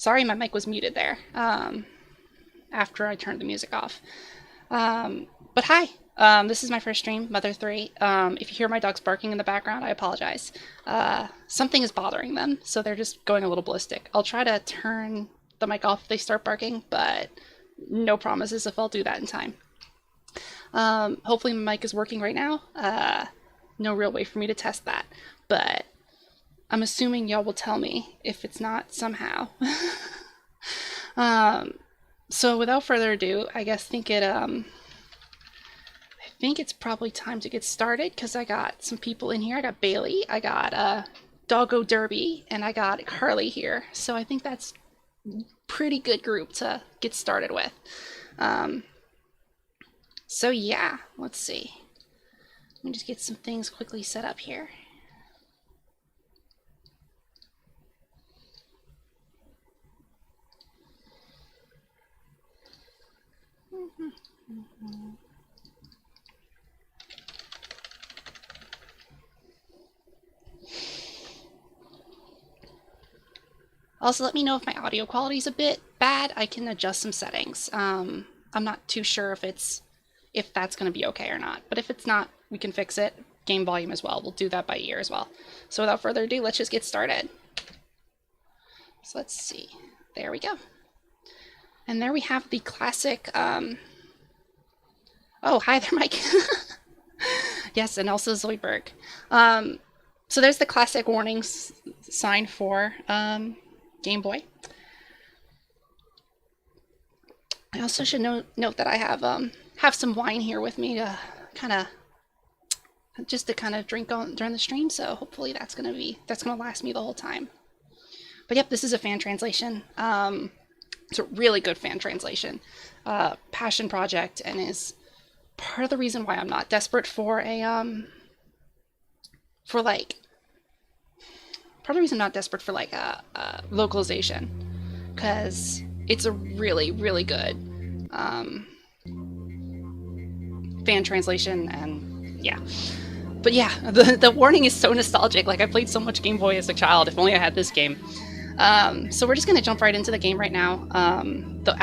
Sorry, my mic was muted there after I turned the music off. But hi, this is my first stream, Mother 3. If you hear my dogs barking in the background, I apologize. Something is bothering them, so they're just going a little ballistic. I'll try to turn the mic off if they start barking, but no promises if I'll do that in time. Hopefully my mic is working right now. No real way for me to test that, but I'm assuming y'all will tell me if it's not somehow. So without further ado, I think it's probably time to get started because I got some people in here. I got Bailey, I got Doggo Derby, and I got Carly here. So I think that's a pretty good group to get started with. So yeah, let's see. Let me just get some things quickly set up here. Also, let me know if my audio quality is a bit bad. I can adjust some settings. I'm not too sure if that's going to be okay or not. But if it's not, we can fix it. Game volume as well. We'll do that by ear as well. So without further ado, let's just get started. So let's see. There we go. And there we have the classic... Oh, hi there, Mike. Yes, and also Zoidberg. So there's the classic warning sign for Game Boy. I also should note that I have some wine here with me to kind of drink on during the stream. So hopefully that's gonna last me the whole time. But yep, this is a fan translation. It's a really good fan translation, passion project, and is part of the reason why I'm not desperate for a localization, because it's a really, really good fan translation, and yeah. But yeah, the warning is so nostalgic. Like, I played so much Game Boy as a child. If only I had this game. So we're just gonna jump right into the game right now. The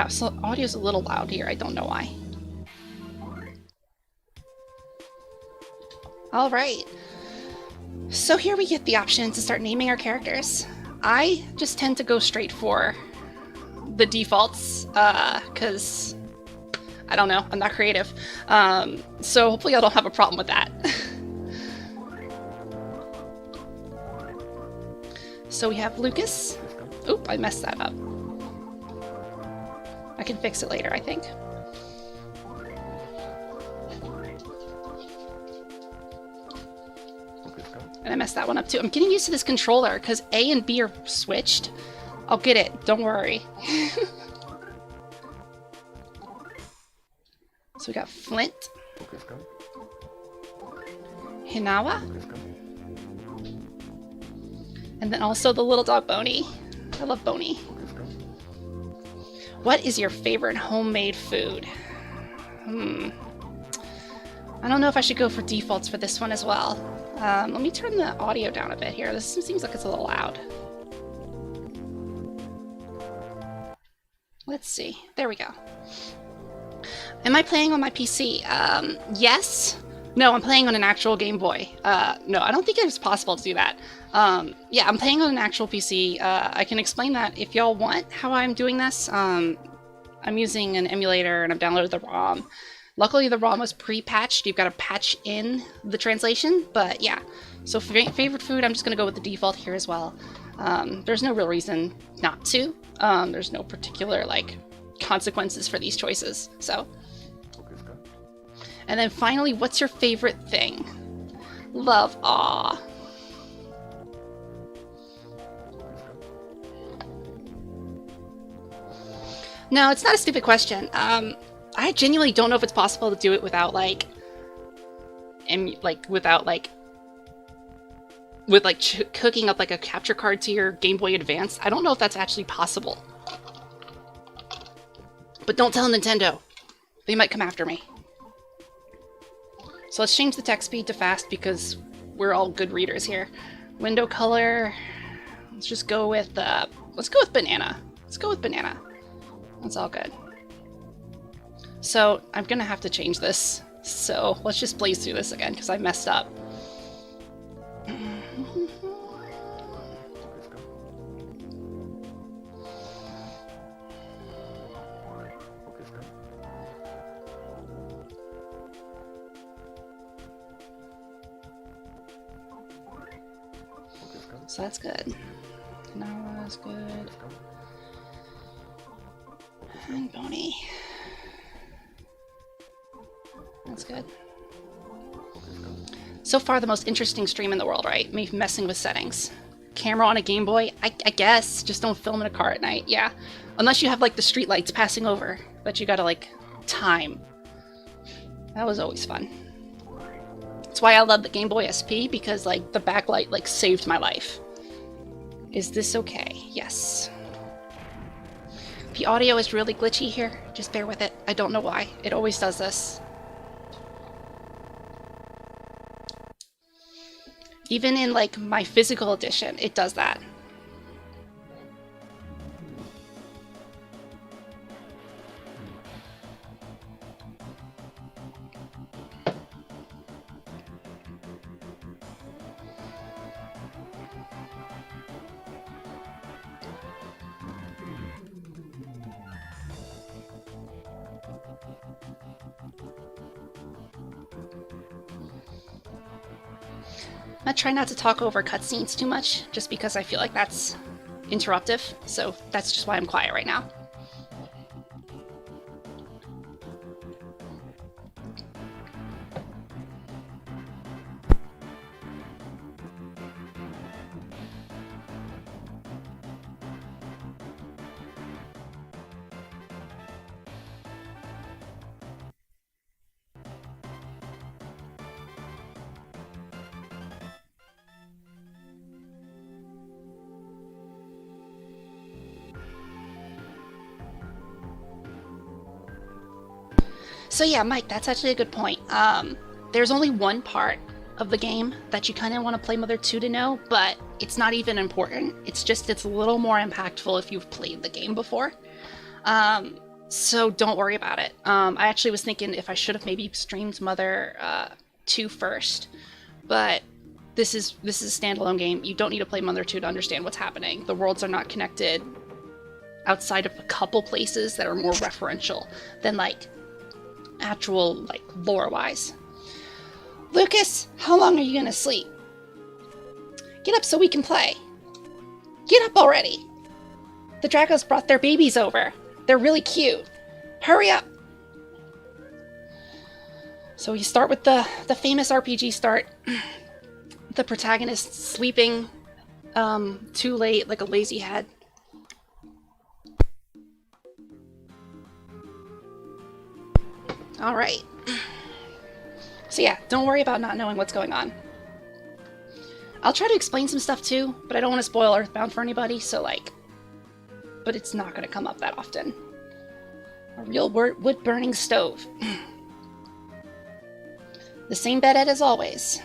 audio's a little loud here. I don't know why. All right. So here we get the option to start naming our characters. I just tend to go straight for the defaults, because I don't know, I'm not creative. So hopefully I don't have a problem with that. So we have Lucas. Oop, I messed that up. I can fix it later, I think. And I messed that one up too. I'm getting used to this controller because A and B are switched. I'll get it, don't worry. So we got Flint. Hinawa. And then also the little dog Boney. I love Boney. What is your favorite homemade food? I don't know if I should go for defaults for this one as well. Let me turn the audio down a bit here. This seems like it's a little loud. Let's see. There we go. Am I playing on my PC? Yes. No, I'm playing on an actual Game Boy. No, I don't think it's possible to do that. Yeah, I'm playing on an actual PC. I can explain that if y'all want how I'm doing this. I'm using an emulator and I've downloaded the ROM. Luckily, the ROM was pre-patched. You've got to patch in the translation, but yeah. So for favorite food, I'm just going to go with the default here as well. There's no real reason not to. There's no particular, consequences for these choices, so. And then finally, what's your favorite thing? Love, aw. No, it's not a stupid question. I genuinely don't know if it's possible to do it without hooking up a capture card to your Game Boy Advance. I don't know if that's actually possible. But don't tell Nintendo. They might come after me. So let's change the text speed to fast because we're all good readers here. Window color. Let's just go with banana. Let's go with banana. That's all good. So I'm gonna have to change this. So let's just blaze through this again because I messed up. So that's good. Now that's good. And Boney. That's good. So far, the most interesting stream in the world, right? Me messing with settings. Camera on a Game Boy? I guess. Just don't film in a car at night. Yeah. Unless you have, like, the street lights passing over that you gotta, like, time. That was always fun. That's why I love the Game Boy SP, because, like, the backlight, like, saved my life. Is this okay? Yes. The audio is really glitchy here. Just bear with it. I don't know why. It always does this. Even in, like, my physical edition, it does that. I try not to talk over cutscenes too much, just because I feel like that's interruptive, so that's just why I'm quiet right now. So yeah, Mike, that's actually a good point. There's only one part of the game that you kind of want to play Mother 2 to know, but it's not even important. It's just it's a little more impactful if you've played the game before. So don't worry about it. I actually was thinking if I should have maybe streamed Mother 2 first, but this is a standalone game. You don't need to play Mother 2 to understand what's happening. The worlds are not connected outside of a couple places that are more referential than like actual, like, lore-wise. Lucas, how long are you gonna sleep? Get up so we can play. Get up already. The Dragos brought their babies over. They're really cute. Hurry up. So we start with the famous RPG start. The protagonist sleeping too late like a lazy head. Alright. So yeah, don't worry about not knowing what's going on. I'll try to explain some stuff too, but I don't want to spoil Earthbound for anybody, so like... But it's not going to come up that often. A real wood-burning stove. The same bedhead as always.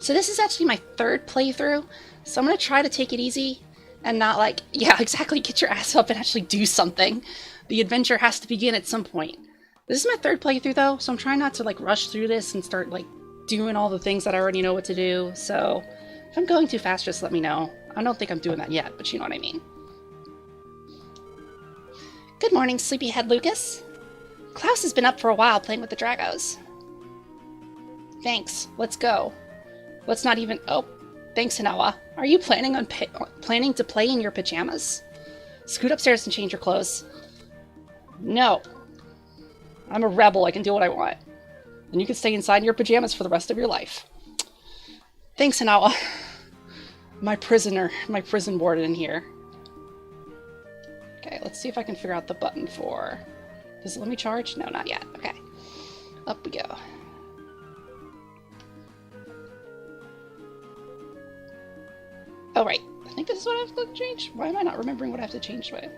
So this is actually my third playthrough, so I'm going to try to take it easy. And not like, yeah, exactly, get your ass up and actually do something. The adventure has to begin at some point. This is my third playthrough though, so I'm trying not to like rush through this and start like doing all the things that I already know what to do. So if I'm going too fast, just let me know. I don't think I'm doing that yet, but you know what I mean. Good morning, sleepyhead Lucas. Klaus has been up for a while playing with the Dragos. Thanks, let's go. Let's not even... Oh. Thanks, Hinawa. Are you planning to play in your pajamas? Scoot upstairs and change your clothes. No. I'm a rebel. I can do what I want. And you can stay inside in your pajamas for the rest of your life. Thanks, Hinawa. My prison warden in here. Okay, let's see if I can figure out the button for... Does it let me charge? No, not yet. Okay. Up we go. Oh, right. I think this is what I have to change. Why am I not remembering what I have to change with?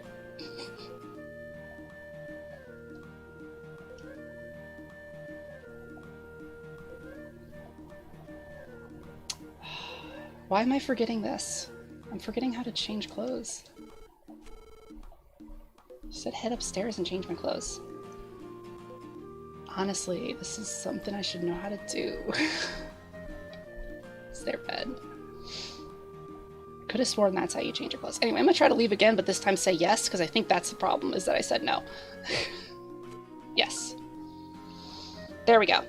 Why am I forgetting this? I'm forgetting how to change clothes. I said head upstairs and change my clothes. Honestly, this is something I should know how to do. It's their bed. Could have sworn that's how you change your clothes. Anyway, I'm gonna try to leave again, but this time say yes, because I think that's the problem, is that I said no. Yes. There we go.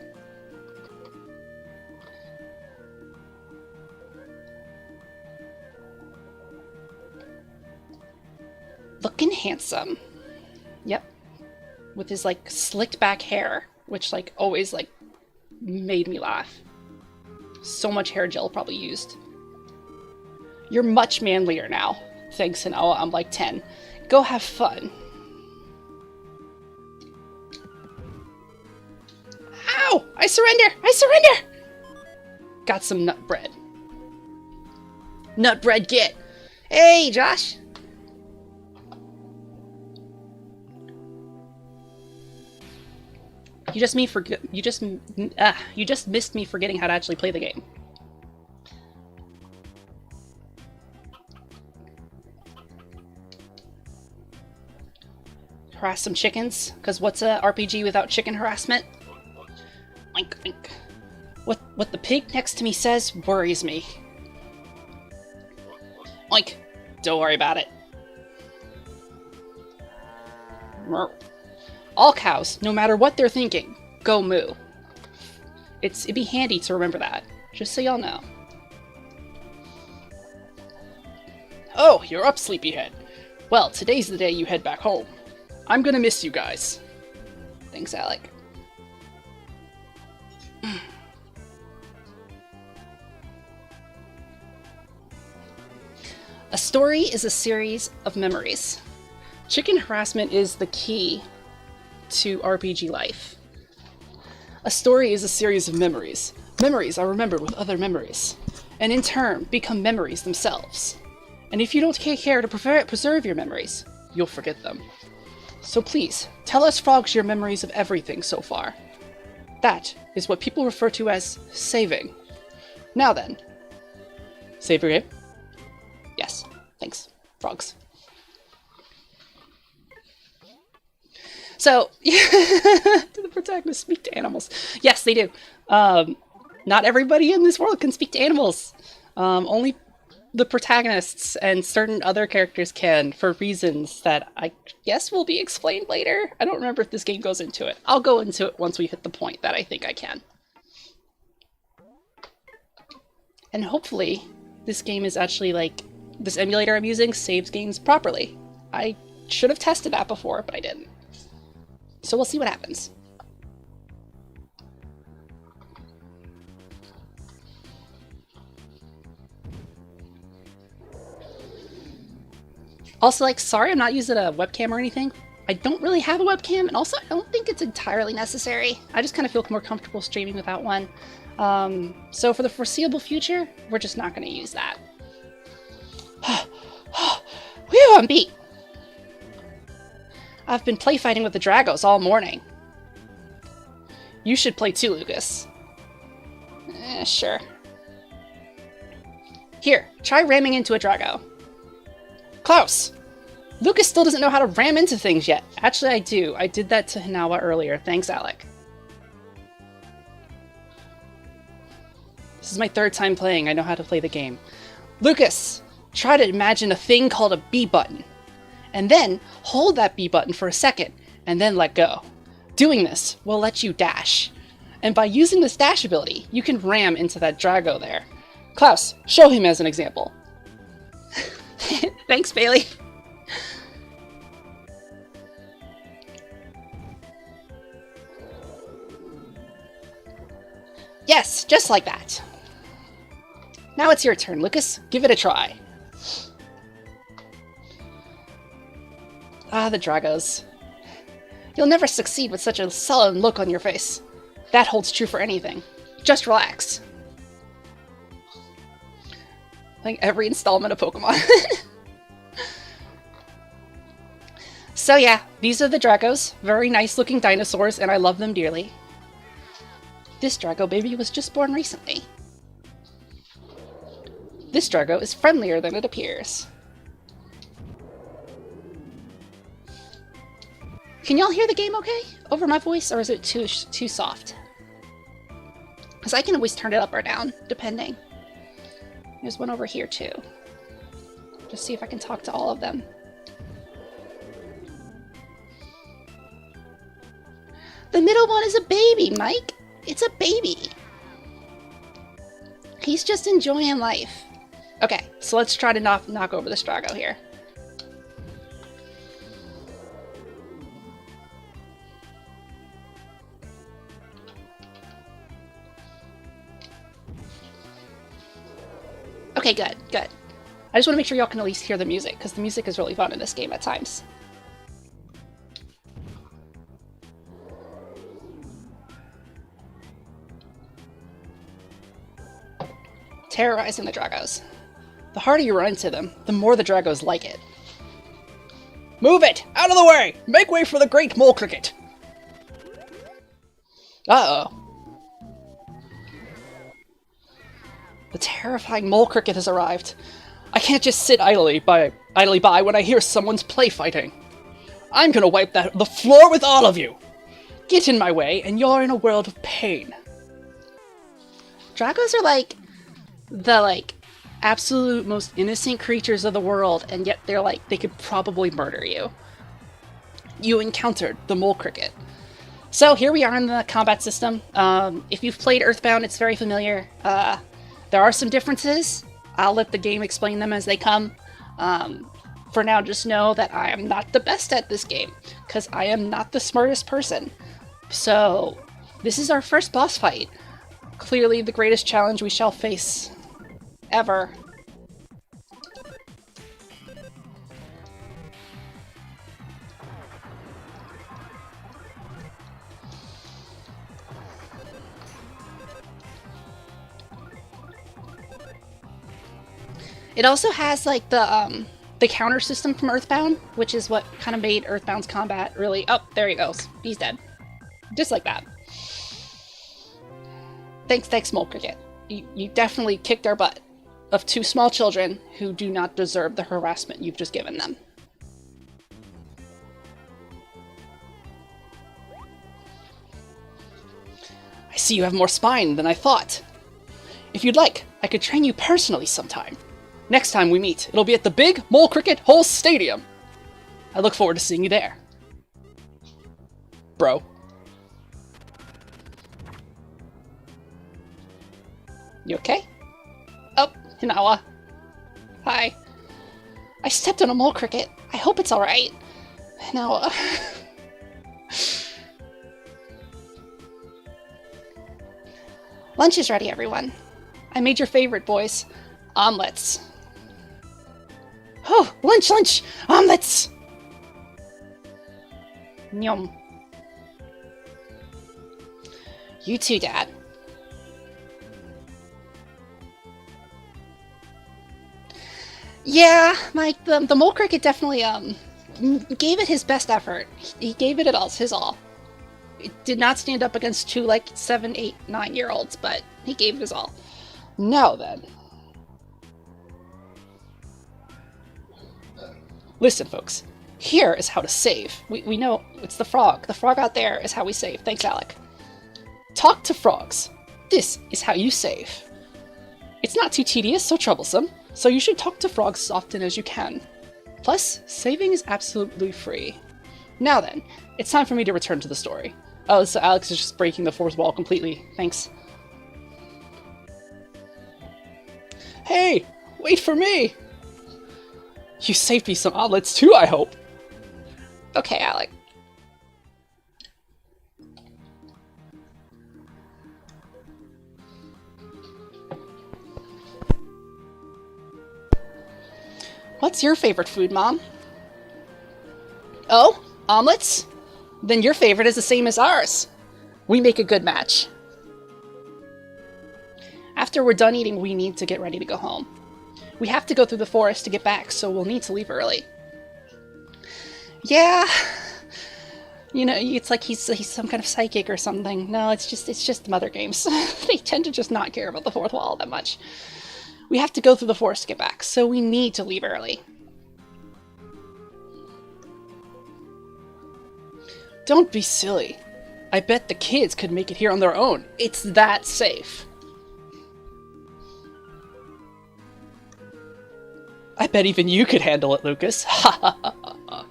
Looking handsome. Yep. With his, like, slicked back hair, which, like, always, like, made me laugh. So much hair gel probably used. You're much manlier now. Thanks, and oh, I'm like 10. Go have fun. Ow! I surrender! I surrender! Got some nut bread. Nut bread, get! Hey, Josh! You just missed me forgetting how to actually play the game. Harass some chickens, because what's a RPG without chicken harassment? Oink, oink. What the pig next to me says worries me. Oink. Don't worry about it. Mer. All cows, no matter what they're thinking, go moo. It'd be handy to remember that, just so y'all know. Oh, you're up, sleepyhead. Well, today's the day you head back home. I'm gonna miss you guys. Thanks, Alec. A story is a series of memories. Chicken harassment is the key to RPG life. A story is a series of memories. Memories are remembered with other memories, and in turn become memories themselves. And if you don't take care to preserve your memories, you'll forget them. So please, tell us frogs your memories of everything so far. That is what people refer to as saving. Now then. Save your game? Yes. Thanks, frogs. So, do the protagonists speak to animals? Yes, they do. Not everybody in this world can speak to animals. Only the protagonists and certain other characters can, for reasons that I guess will be explained later. I don't remember if this game goes into it. I'll go into it once we hit the point that I think I can. And hopefully, this game is actually, like, this emulator I'm using saves games properly. I should have tested that before, but I didn't. So we'll see what happens. Also, like, sorry I'm not using a webcam or anything. I don't really have a webcam, and also I don't think it's entirely necessary. I just kind of feel more comfortable streaming without one. So for the foreseeable future, we're just not going to use that. Whew, I'm beat. I've been play fighting with the Dragos all morning. You should play too, Lucas. Sure. Here, try ramming into a Drago. Klaus! Lucas still doesn't know how to ram into things yet. Actually, I do. I did that to Hinawa earlier. Thanks, Alec. This is my third time playing. I know how to play the game. Lucas! Try to imagine a thing called a B button. And then hold that B button for a second, and then let go. Doing this will let you dash. And by using this dash ability, you can ram into that Drago there. Klaus, show him as an example. Thanks, Bailey. Yes, just like that. Now it's your turn, Lucas. Give it a try. Ah, the Dragos. You'll never succeed with such a sullen look on your face. That holds true for anything. Just relax. Like every installment of Pokemon. So yeah, these are the Dragos. Very nice looking dinosaurs, and I love them dearly. This Drago baby was just born recently. This Drago is friendlier than it appears. Can y'all hear the game okay? Over my voice, or is it too soft? Because I can always turn it up or down, depending. There's one over here, too. Just see if I can talk to all of them. The middle one is a baby, Mike. It's a baby. He's just enjoying life. Okay, so let's try to knock over the Drago here. Okay, good, good. I just want to make sure y'all can at least hear the music, because the music is really fun in this game at times. Terrorizing the Dragos. The harder you run into them, the more the Dragos like it. Move it! Out of the way! Make way for the great Mole Cricket! Uh-oh. The terrifying Mole Cricket has arrived. I can't just sit idly by when I hear someone's play fighting. I'm gonna wipe the floor with all of you! Get in my way, and you're in a world of pain. Dragos are the absolute most innocent creatures of the world, and yet they could probably murder you. You encountered the Mole Cricket. So here we are in the combat system. If you've played Earthbound, it's very familiar. There are some differences. I'll let the game explain them as they come. For now, just know that I am not the best at this game, because I am not the smartest person. So, this is our first boss fight. Clearly the greatest challenge we shall face ever. It also has the counter system from Earthbound, which is what kind of made Earthbound's combat really... Oh, there he goes. He's dead. Just like that. Thanks, Mole Cricket. You definitely kicked our butt of two small children who do not deserve the harassment you've just given them. I see you have more spine than I thought. If you'd like, I could train you personally sometime. Next time we meet, it'll be at the big Mole Cricket Hole Stadium. I look forward to seeing you there. Bro. You okay? Oh, Hinawa. Hi. I stepped on a Mole Cricket. I hope it's alright. Hinawa. Lunch is ready, everyone. I made your favorite, boys. Omelets. Oh, lunch! Omelets! Yum. You too, Dad. Yeah, Mike, the Mole Cricket definitely, gave it his best effort. He gave it his all. It did not stand up against two, 7, 8, 9-year-olds, but he gave it his all. Now then. Listen, folks. Here is how to save. We know it's the frog. The frog out there is how we save. Thanks, Alec. Talk to frogs. This is how you save. It's not too tedious or troublesome, so you should talk to frogs as often as you can. Plus, saving is absolutely free. Now then, it's time for me to return to the story. Oh, so Alex is just breaking the fourth wall completely. Thanks. Hey! Wait for me! You saved me some omelets too, I hope. Okay, Alec. What's your favorite food, Mom? Oh, omelets? Then your favorite is the same as ours. We make a good match. After we're done eating, we need to get ready to go home. We have to go through the forest to get back, so we'll need to leave early. Yeah. You know, it's like he's some kind of psychic or something. No, it's just the Mother games. They tend to just not care about the fourth wall that much. We have to go through the forest to get back, so we need to leave early. Don't be silly. I bet the kids could make it here on their own. It's that safe. I bet even you could handle it, Lucas. Ha ha ha ha.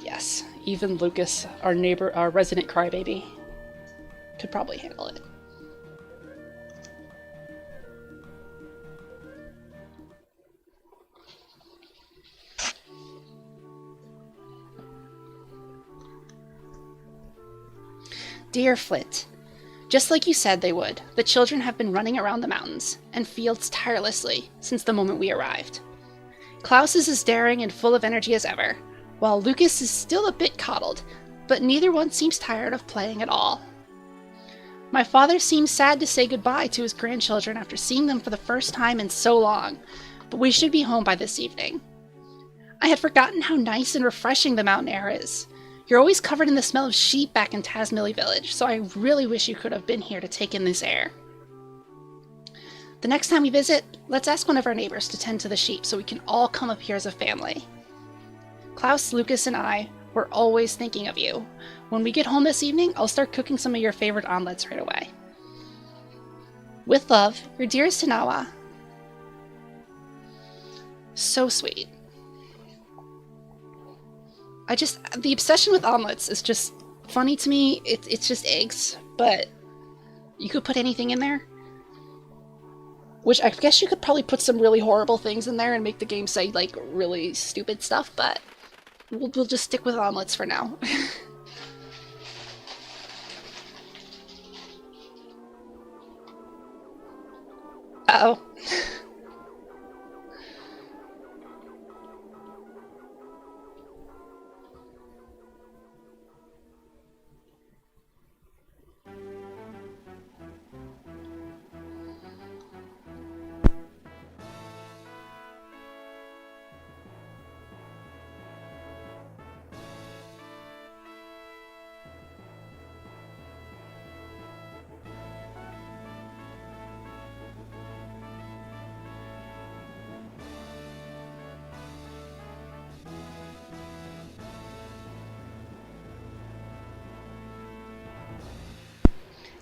Yes, even Lucas, our neighbor, our resident crybaby, could probably handle it. Dear Flint, just like you said they would, the children have been running around the mountains and fields tirelessly since the moment we arrived. Klaus is as daring and full of energy as ever, while Lucas is still a bit coddled, but neither one seems tired of playing at all. My father seems sad to say goodbye to his grandchildren after seeing them for the first time in so long, but we should be home by this evening. I had forgotten how nice and refreshing the mountain air is. You're always covered in the smell of sheep back in Tazmily Village, so I really wish you could have been here to take in this air. The next time we visit, let's ask one of our neighbors to tend to the sheep so we can all come up here as a family. Klaus, Lucas, and I were always thinking of you. When we get home this evening, I'll start cooking some of your favorite omelets right away. With love, your dearest Tanawa. So sweet. The obsession with omelets is just funny to me. It's just eggs, but you could put anything in there. Which I guess you could probably put some really horrible things in there and make the game say, like, really stupid stuff, but we'll just stick with omelets for now. Uh-oh.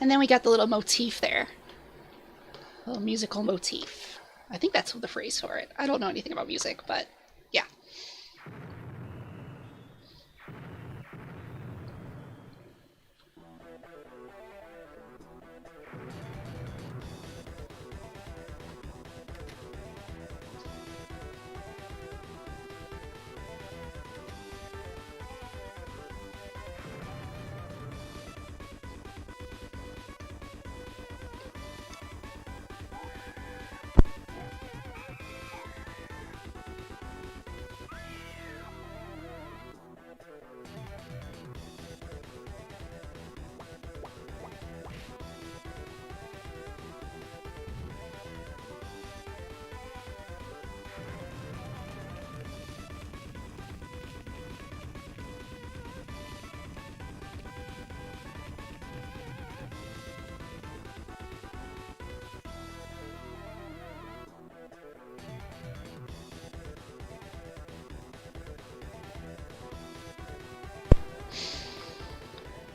And then we got the little motif there. A little musical motif. I think that's the phrase for it. I don't know anything about music, but yeah.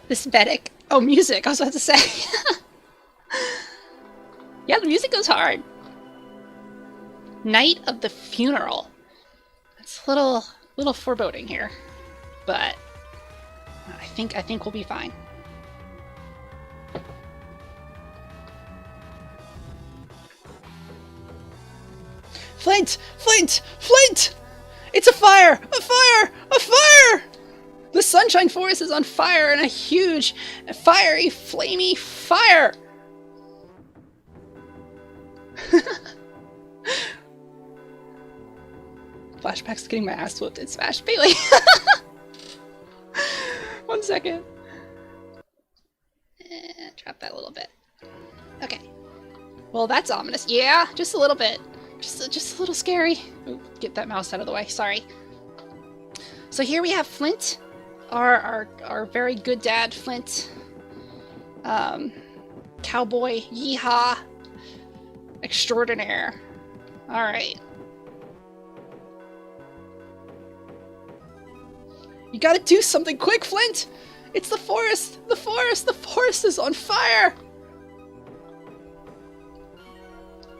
This Vedic. Oh, music. I was about to say. Yeah, the music goes hard. Night of the funeral. It's a little foreboding here, but I think we'll be fine. Flint! Flint! Flint! It's a fire! A fire! A fire! The Sunshine Forest is on fire in a huge, fiery, flamey fire! Flashbacks to getting my ass whooped in Smash Bailey. 1 second. Drop that a little bit. Okay. Well, that's ominous. Yeah, just a little bit. Just a little scary. Ooh, get that mouse out of the way. Sorry. So here we have Flint. Our very good dad, Flint. Cowboy, yeehaw, extraordinaire. Alright. You gotta do something quick, Flint! It's the forest! The forest! The forest is on fire!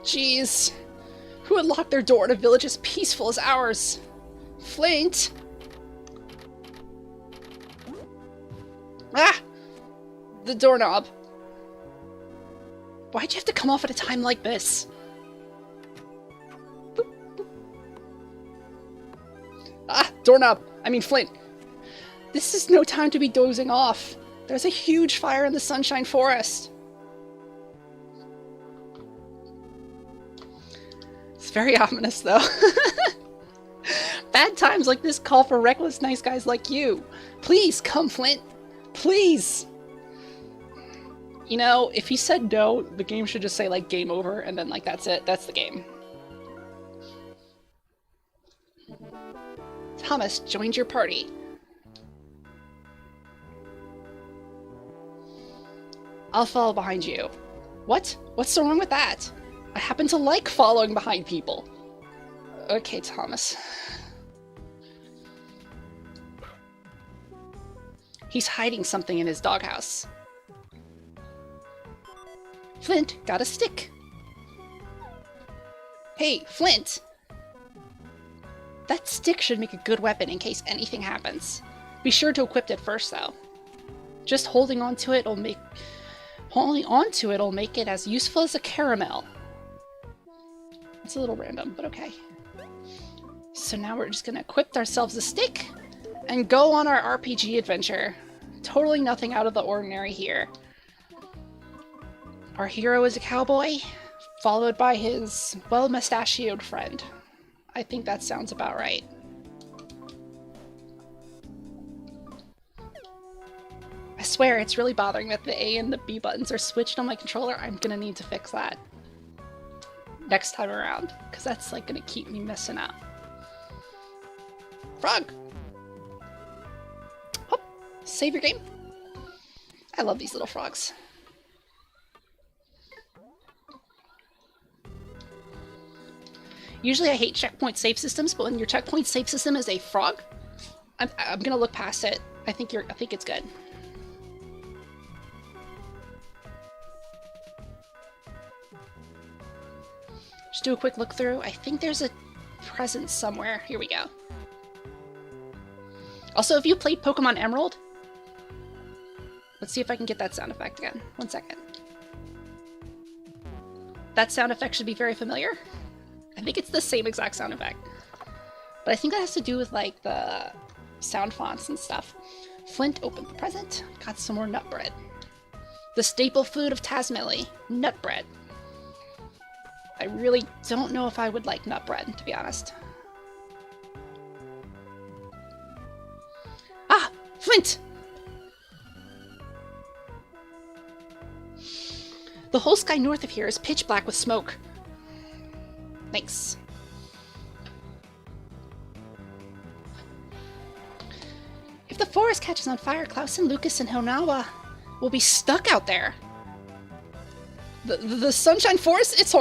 Jeez. Who would lock their door in a village as peaceful as ours? Flint! Ah! The doorknob. Why'd you have to come off at a time like this? Boop, boop. Ah! Doorknob! I mean Flint. This is no time to be dozing off. There's a huge fire in the Sunshine Forest. It's very ominous, though. Bad times like this call for reckless nice guys like you. Please come, Flint. Please. You know, if he said no, the game should just say, like, game over, and then, like, that's it. That's the game. Thomas joined your party. I'll follow behind you. What? What's so wrong with that? I happen to like following behind people. Okay, Thomas. He's hiding something in his doghouse. Flint got a stick. Hey, Flint! That stick should make a good weapon in case anything happens. Be sure to equip it first, though. Just holding onto it will make it as useful as a caramel. It's a little random, but okay. So now we're just gonna equip ourselves a stick and go on our RPG adventure. Totally nothing out of the ordinary here. Our hero is a cowboy, followed by his well-mustachioed friend. I think that sounds about right. I swear, it's really bothering that the A and the B buttons are switched on my controller. I'm gonna need to fix that next time around, because that's like gonna keep me messing up. Frog! Hop! Save your game. I love these little frogs. Usually I hate checkpoint save systems, but when your checkpoint save system is a frog, I'm gonna look past it. I think it's good. Just do a quick look through. I think there's a present somewhere. Here we go. Also, if you played Pokemon Emerald, let's see if I can get that sound effect again. 1 second. That sound effect should be very familiar. I think it's the same exact sound effect. But I think that has to do with, like, the sound fonts and stuff. Flint opened the present. Got some more nut bread. The staple food of Tazmily. Nut bread. I really don't know if I would like nut bread, to be honest. Ah! Flint! The whole sky north of here is pitch black with smoke. Thanks. If the forest catches on fire, Klaus and Lucas and Honawa will be stuck out there. The Sunshine Forest? It's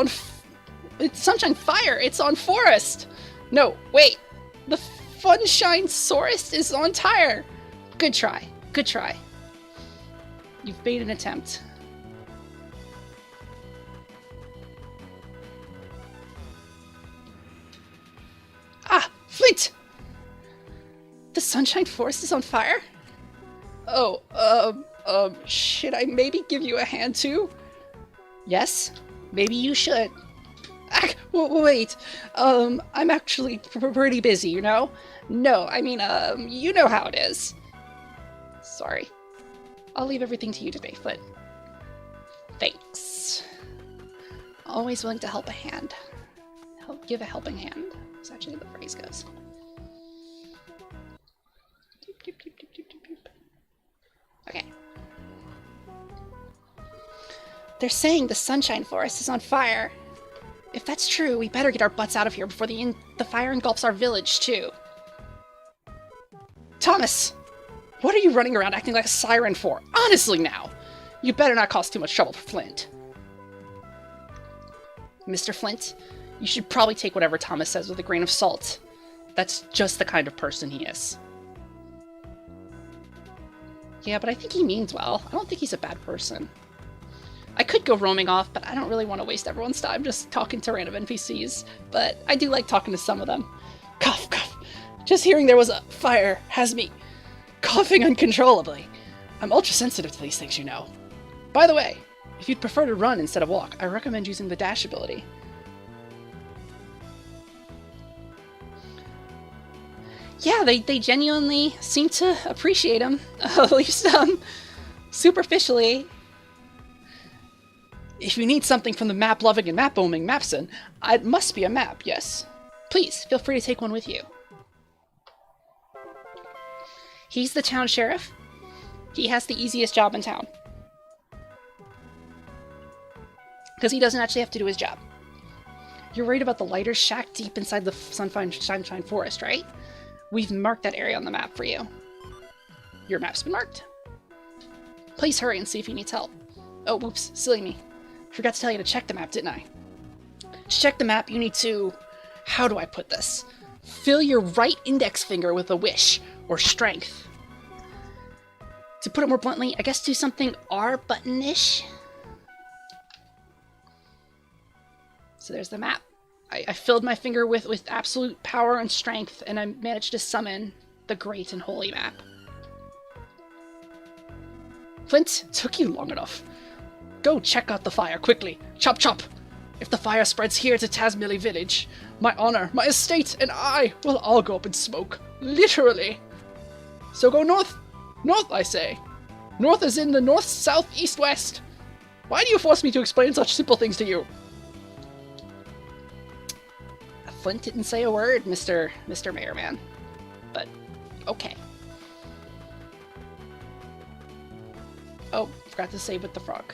Sunshine Fire! It's on forest! No, wait! The Funshine Forest is on tire! Good try. Good try. You've made an attempt. Ah! Flint! The Sunshine Forest is on fire? Oh, should I maybe give you a hand too? Yes? Maybe you should. Ah, wait, I'm actually pretty busy, you know? No, I mean, you know how it is. Sorry. I'll leave everything to you today, Flint. Thanks. Always willing to help a hand. Give a helping hand. That's actually the phrase goes. Okay. They're saying the Sunshine Forest is on fire. If that's true, we better get our butts out of here before the fire engulfs our village, too. Thomas! What are you running around acting like a siren for? Honestly now! You better not cause too much trouble for Flint. Mr. Flint, You should probably take whatever Thomas says with a grain of salt. That's just the kind of person he is. Yeah, but I think he means well. I don't think he's a bad person. I could go roaming off, but I don't really want to waste everyone's time just talking to random NPCs. But I do like talking to some of them. Cough, cough. Just hearing there was a fire has me coughing uncontrollably. I'm ultra sensitive to these things, you know. By the way, if you'd prefer to run instead of walk, I recommend using the dash ability. Yeah, they genuinely seem to appreciate him, at least superficially. If you need something from the map-loving and map-owning Mapson, it must be a map, yes. Please, feel free to take one with you. He's the town sheriff. He has the easiest job in town. Because he doesn't actually have to do his job. You're worried about the lighter's shack deep inside the Sunshine Forest, right? We've marked that area on the map for you. Your map's been marked. Please hurry and see if he needs help. Oh, whoops, silly me. Forgot to tell you to check the map, didn't I? To check the map, you need to... How do I put this? Fill your right index finger with a wish, or strength. To put it more bluntly, I guess do something R button-ish. So there's the map. I filled my finger with absolute power and strength, and I managed to summon the great and holy map. Flint, it took you long enough. Go check out the fire, quickly. Chop chop! If the fire spreads here to Tazmily Village, my honor, my estate, and I will all go up in smoke. Literally. So go north. North, I say. North is in the north, south, east, west. Why do you force me to explain such simple things to you? Flint didn't say a word, Mr. Mayorman. But, okay. Oh, forgot to save with the frog.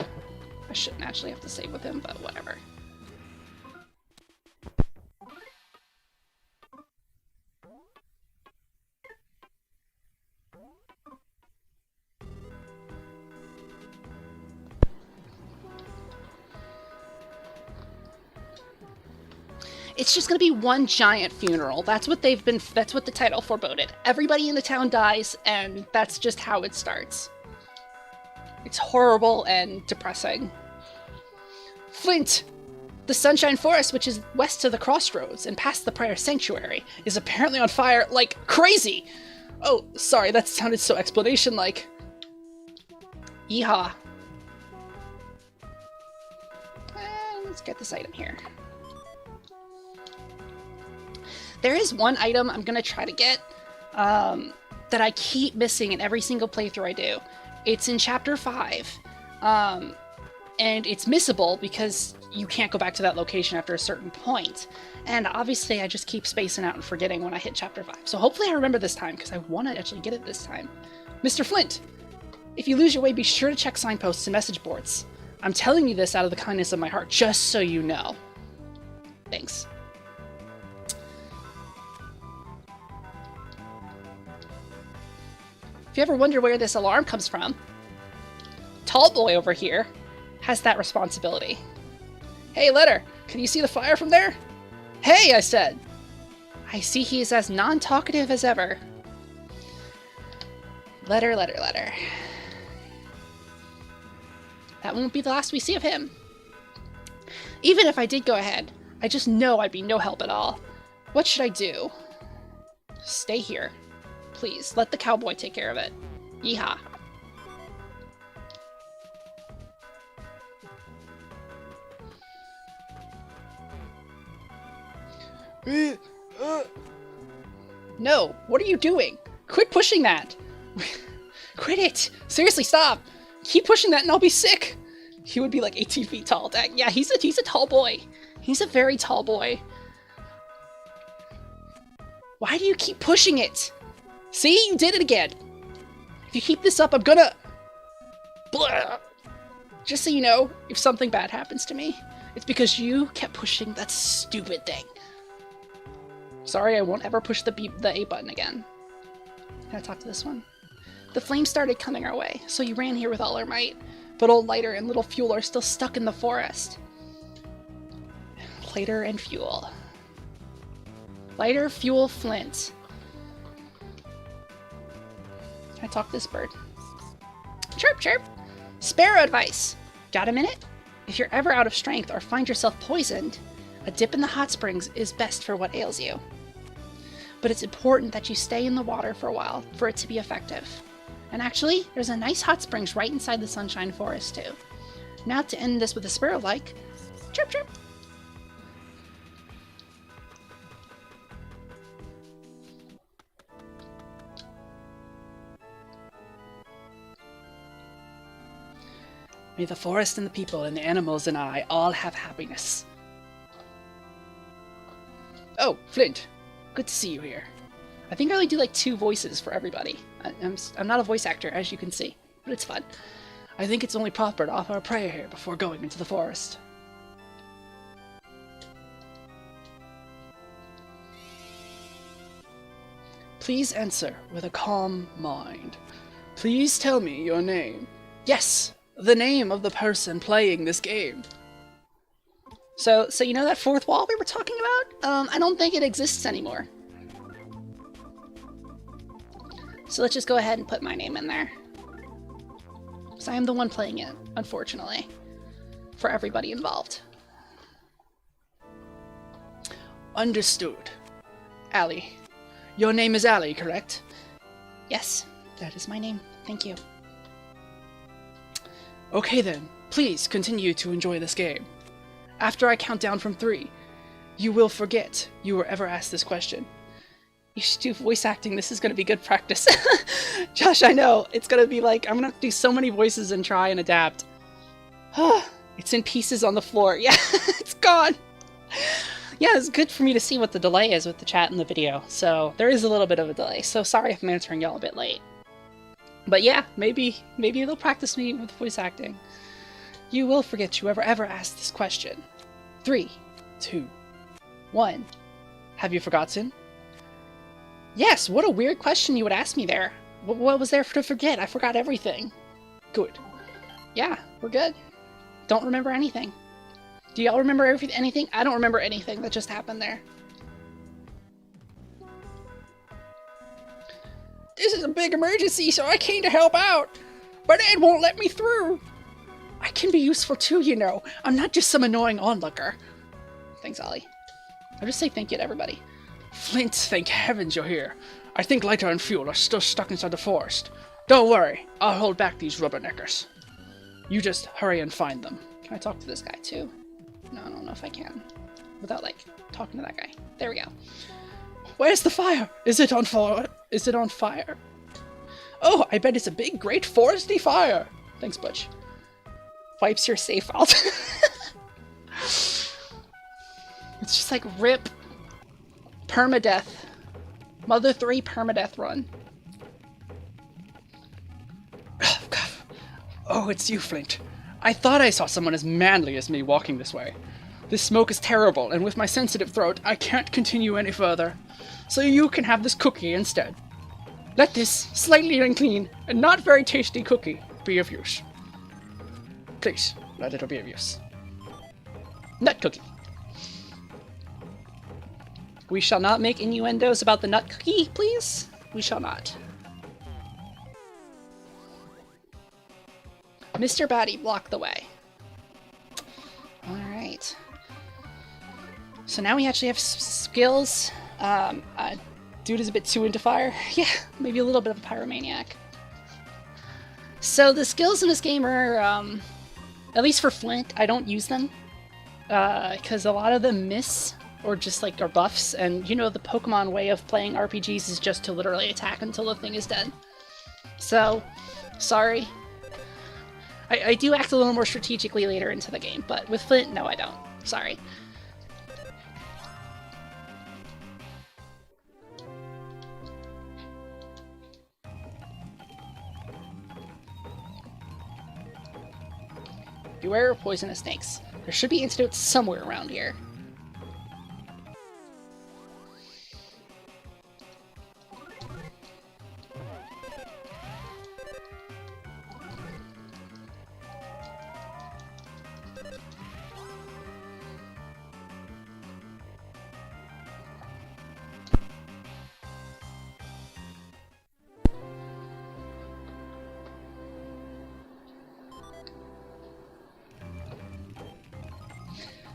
I shouldn't actually have to save with him, but whatever. It's just gonna be one giant funeral. That's what the title foreboded. Everybody in the town dies, and that's just how it starts. It's horrible and depressing. Flint! The Sunshine Forest, which is west of the crossroads and past the Prior Sanctuary, is apparently on fire like crazy! Oh, sorry, that sounded so explanation-like. Yeehaw. Let's get this item here. There is one item I'm gonna try to get that I keep missing in every single playthrough I do. It's in Chapter 5, and it's missable because you can't go back to that location after a certain point. And obviously I just keep spacing out and forgetting when I hit Chapter 5. So hopefully I remember this time, because I want to actually get it this time. Mr. Flint, if you lose your way, be sure to check signposts and message boards. I'm telling you this out of the kindness of my heart, just so you know. Thanks. If you ever wonder where this alarm comes from, Tall Boy over here has that responsibility. Hey, Letter, can you see the fire from there? Hey, I said. I see he is as non-talkative as ever. Letter. That won't be the last we see of him. Even if I did go ahead, I just know I'd be no help at all. What should I do? Stay here. Please, let the cowboy take care of it. Yeehaw. No, what are you doing? Quit pushing that! Quit it! Seriously, stop! Keep pushing that and I'll be sick! He would be like 18 feet tall. Yeah, he's a tall boy. He's a very tall boy. Why do you keep pushing it? See? You did it again! If you keep this up, I'm gonna... Blah. Just so you know, if something bad happens to me, it's because you kept pushing that stupid thing. Sorry, I won't ever push the A button again. Can I talk to this one? The flames started coming our way, so you ran here with all our might. But old Lighter and Little Fuel are still stuck in the forest. lighter and fuel. Lighter, fuel, flint. Can I talk to this bird? Chirp, chirp. Sparrow advice. Got a minute? If you're ever out of strength or find yourself poisoned, a dip in the hot springs is best for what ails you. But it's important that you stay in the water for a while for it to be effective. And actually, there's a nice hot springs right inside the Sunshine Forest too. Now to end this with a sparrow-like, chirp chirp. May the forest and the people and the animals and I all have happiness. Oh, Flint. Good to see you here. I think I only do like 2 voices for everybody. I'm not a voice actor, as you can see, but it's fun. I think it's only proper to offer a prayer here before going into the forest. Please answer with a calm mind. Please tell me your name. Yes, the name of the person playing this game. So you know that 4th wall we were talking about? I don't think it exists anymore. So let's just go ahead and put my name in there. Because I am the one playing it, unfortunately, for everybody involved. Understood. Allie. Your name is Allie, correct? Yes, that is my name. Thank you. Okay then, please continue to enjoy this game. After I count down from 3, you will forget you were ever asked this question. You should do voice acting. This is going to be good practice. Josh, I know. It's going to be like, I'm going to do so many voices and try and adapt. It's in pieces on the floor. Yeah, it's gone. Yeah, it's good for me to see what the delay is with the chat and the video. So there is a little bit of a delay. So sorry if I'm answering y'all a bit late. But yeah, maybe they'll practice me with voice acting. You will forget you ever asked this question. 3, 2, 1. Have you forgotten? Yes, what a weird question you would ask me there. What was there to forget? I forgot everything. Good. Yeah, we're good. Don't remember anything. Do y'all remember anything? I don't remember anything that just happened there. This is a big emergency, so I came to help out. But Ed won't let me through. I can be useful too, you know. I'm not just some annoying onlooker. Thanks, Ollie. I'll just say thank you to everybody. Flint, thank heavens you're here. I think lighter and fuel are still stuck inside the forest. Don't worry, I'll hold back these rubberneckers. You just hurry and find them. Can I talk to this guy too? No, I don't know if I can. Without, like, talking to that guy. There we go. Where's the fire? Is it on fire? Is it on fire? Oh, I bet it's a big, great foresty fire. Thanks, Butch. Wipes your safe out. It's just like rip. Permadeath. Mother 3 permadeath run. Oh, God. Oh, it's you, Flint. I thought I saw someone as manly as me walking this way. This smoke is terrible, and with my sensitive throat, I can't continue any further. So you can have this cookie instead. Let this slightly unclean and not very tasty cookie be of use. Please, let it be of use. Nut cookie. We shall not make innuendos about the nut cookie, please? We shall not. Mr. Batty, block the way. Alright. So now we actually have skills. Dude is a bit too into fire. Yeah, maybe a little bit of a pyromaniac. So the skills in this game are, at least for Flint, I don't use them. Because a lot of them miss, or just like are buffs, and you know the Pokemon way of playing RPGs is just to literally attack until the thing is dead. So, sorry. I do act a little more strategically later into the game, but with Flint, no I don't. Sorry. Beware of poisonous snakes. There should be antidotes somewhere around here.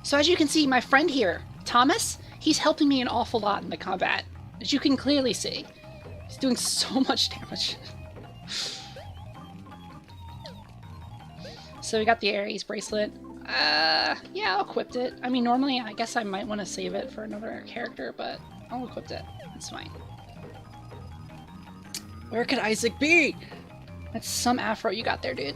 So as you can see, my friend here, Thomas, he's helping me an awful lot in the combat. As you can clearly see. He's doing so much damage. So we got the Ares bracelet. Yeah, I'll equip it. I mean, normally I guess I might want to save it for another character, but I'll equip it. That's fine. Where could Isaac be? That's some afro you got there, dude.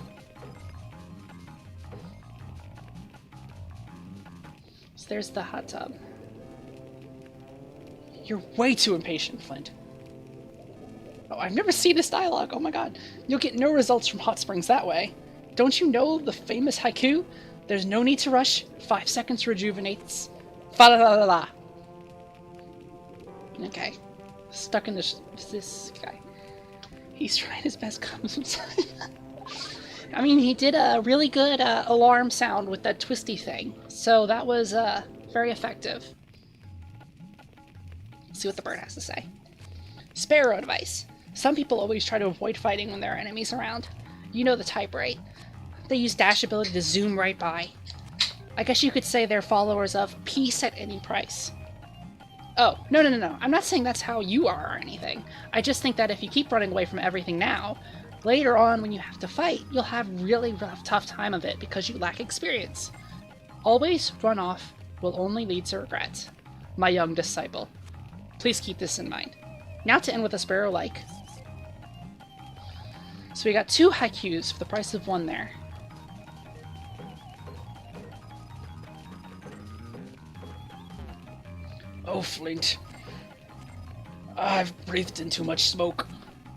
So there's the hot tub. You're way too impatient, Flint. Oh, I've never seen this dialogue. Oh my god. You'll get no results from hot springs that way. Don't you know the famous haiku? There's no need to rush. 5 seconds rejuvenates. Fa la la la la. Okay. Stuck in this guy. He's trying his best. I mean, he did a really good alarm sound with that twisty thing. So that was very effective. Let's see what the bird has to say. Sparrow advice. Some people always try to avoid fighting when there are enemies around. You know the type, right? They use dash ability to zoom right by. I guess you could say they're followers of peace at any price. Oh, no. I'm not saying that's how you are or anything. I just think that if you keep running away from everything now, later on when you have to fight, you'll have really tough time of it because you lack experience. Always run off will only lead to regret. My young disciple. Please keep this in mind. Now to end with a sparrow-like. So we got 2 haikus for the price of 1 there. Oh, Flint. I've breathed in too much smoke.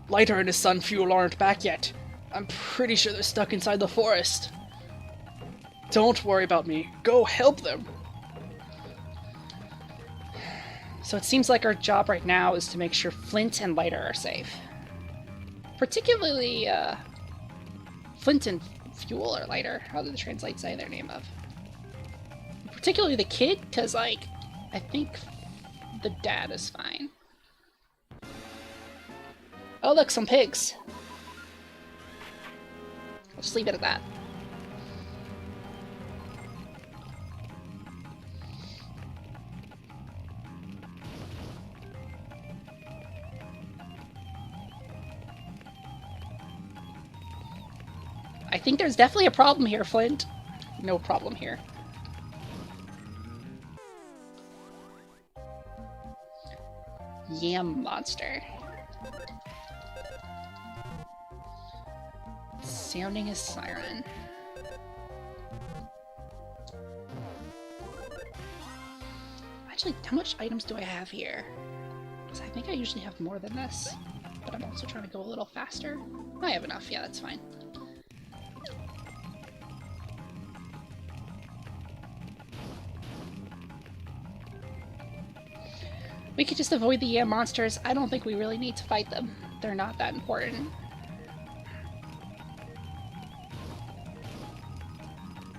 Lighter and his son Fuel aren't back yet. I'm pretty sure they're stuck inside the forest. Don't worry about me. Go help them. So it seems like our job right now is to make sure Flint and Lighter are safe. Particularly, Flint and Fuel or Lighter. How did the translate say their name of? Particularly the kid, because, like, I think the dad is fine. Oh, look, some pigs. I'll just leave it at that. I think there's definitely a problem here, Flint. No problem here. Yam monster. Sounding a siren. Actually, how much items do I have here? Because I think I usually have more than this. But I'm also trying to go a little faster. I have enough, yeah, that's fine. We could just avoid the Yam monsters. I don't think we really need to fight them. They're not that important.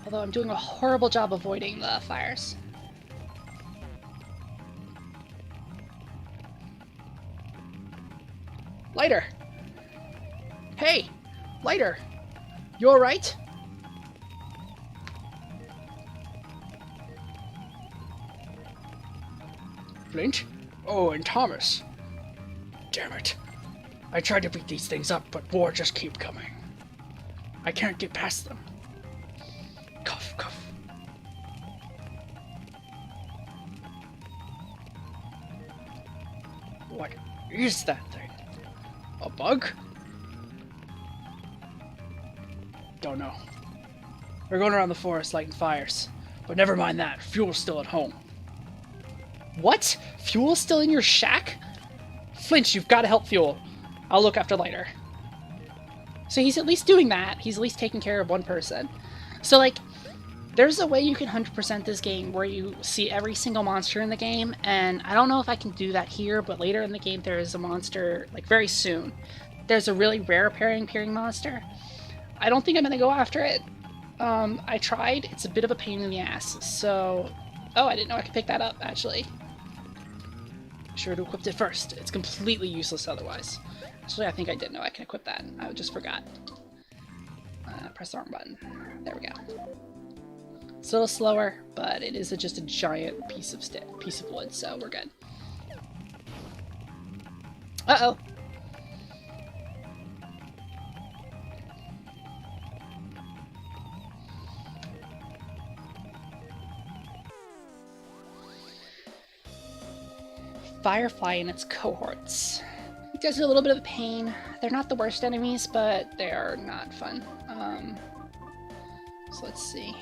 Although I'm doing a horrible job avoiding the fires. Lighter! Hey! Lighter! You alright? Flint? Oh, and Thomas. Damn it. I tried to beat these things up, but more just keep coming. I can't get past them. Cough, cough. What is that thing? A bug? Don't know. We're going around the forest lighting fires. But never mind that. Fuel's still at home. What? Fuel's still in your shack? Flint, you've got to help Fuel. I'll look after Lighter. So he's at least doing that. He's at least taking care of one person. So, like, there's a way you can 100% this game where you see every single monster in the game, and I don't know if I can do that here, but later in the game there is a monster, like, very soon. There's a really rare appearing monster. I don't think I'm going to go after it. I tried. It's a bit of a pain in the ass, so... Oh, I didn't know I could pick that up, actually. Sure to equip it first. It's completely useless otherwise. Actually, I think I did know I can equip that. I just forgot. Press the wrong button. There we go. It's a little slower, but it is just a giant piece of wood, so we're good. Uh-oh. Firefly and its cohorts. You guys are a little bit of a pain. They're not the worst enemies, but they are not fun. So let's see.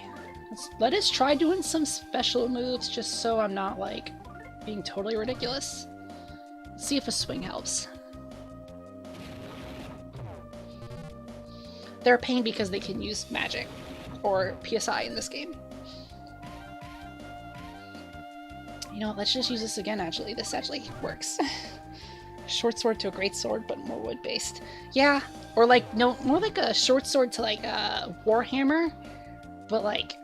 Let us try doing some special moves just so I'm not, like, being totally ridiculous. Let's see if a swing helps. They're a pain because they can use magic, or PSI in this game. You know what, let's just use this again, actually. This actually works. Short sword to a great sword, but more wood-based. Yeah, or like, no, more like a short sword to like a warhammer, but like,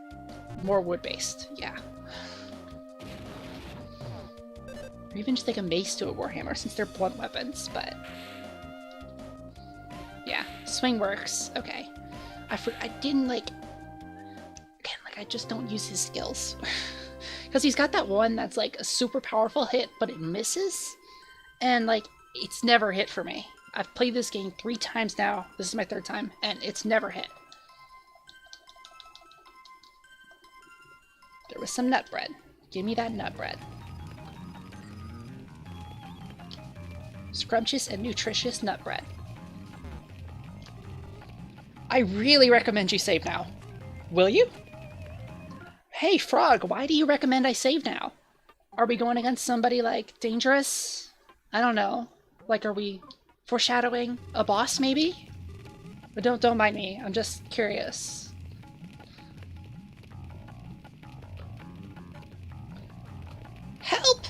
more wood-based, yeah. Or even just like a mace to a warhammer, since they're blunt weapons, but... yeah, swing works, okay. I didn't like... again, like, I just don't use his skills. Because he's got that one that's like a super powerful hit, but it misses. And like, it's never hit for me. I've played this game 3 times now. This is my 3rd time, and it's never hit. There was some nut bread. Give me that nut bread. Scrumptious and nutritious nut bread. I really recommend you save now. Will you? Hey, Frog, why do you recommend I save now? Are we going against somebody, like, dangerous? I don't know. Like, are we foreshadowing a boss, maybe? But don't mind me. I'm just curious. Help!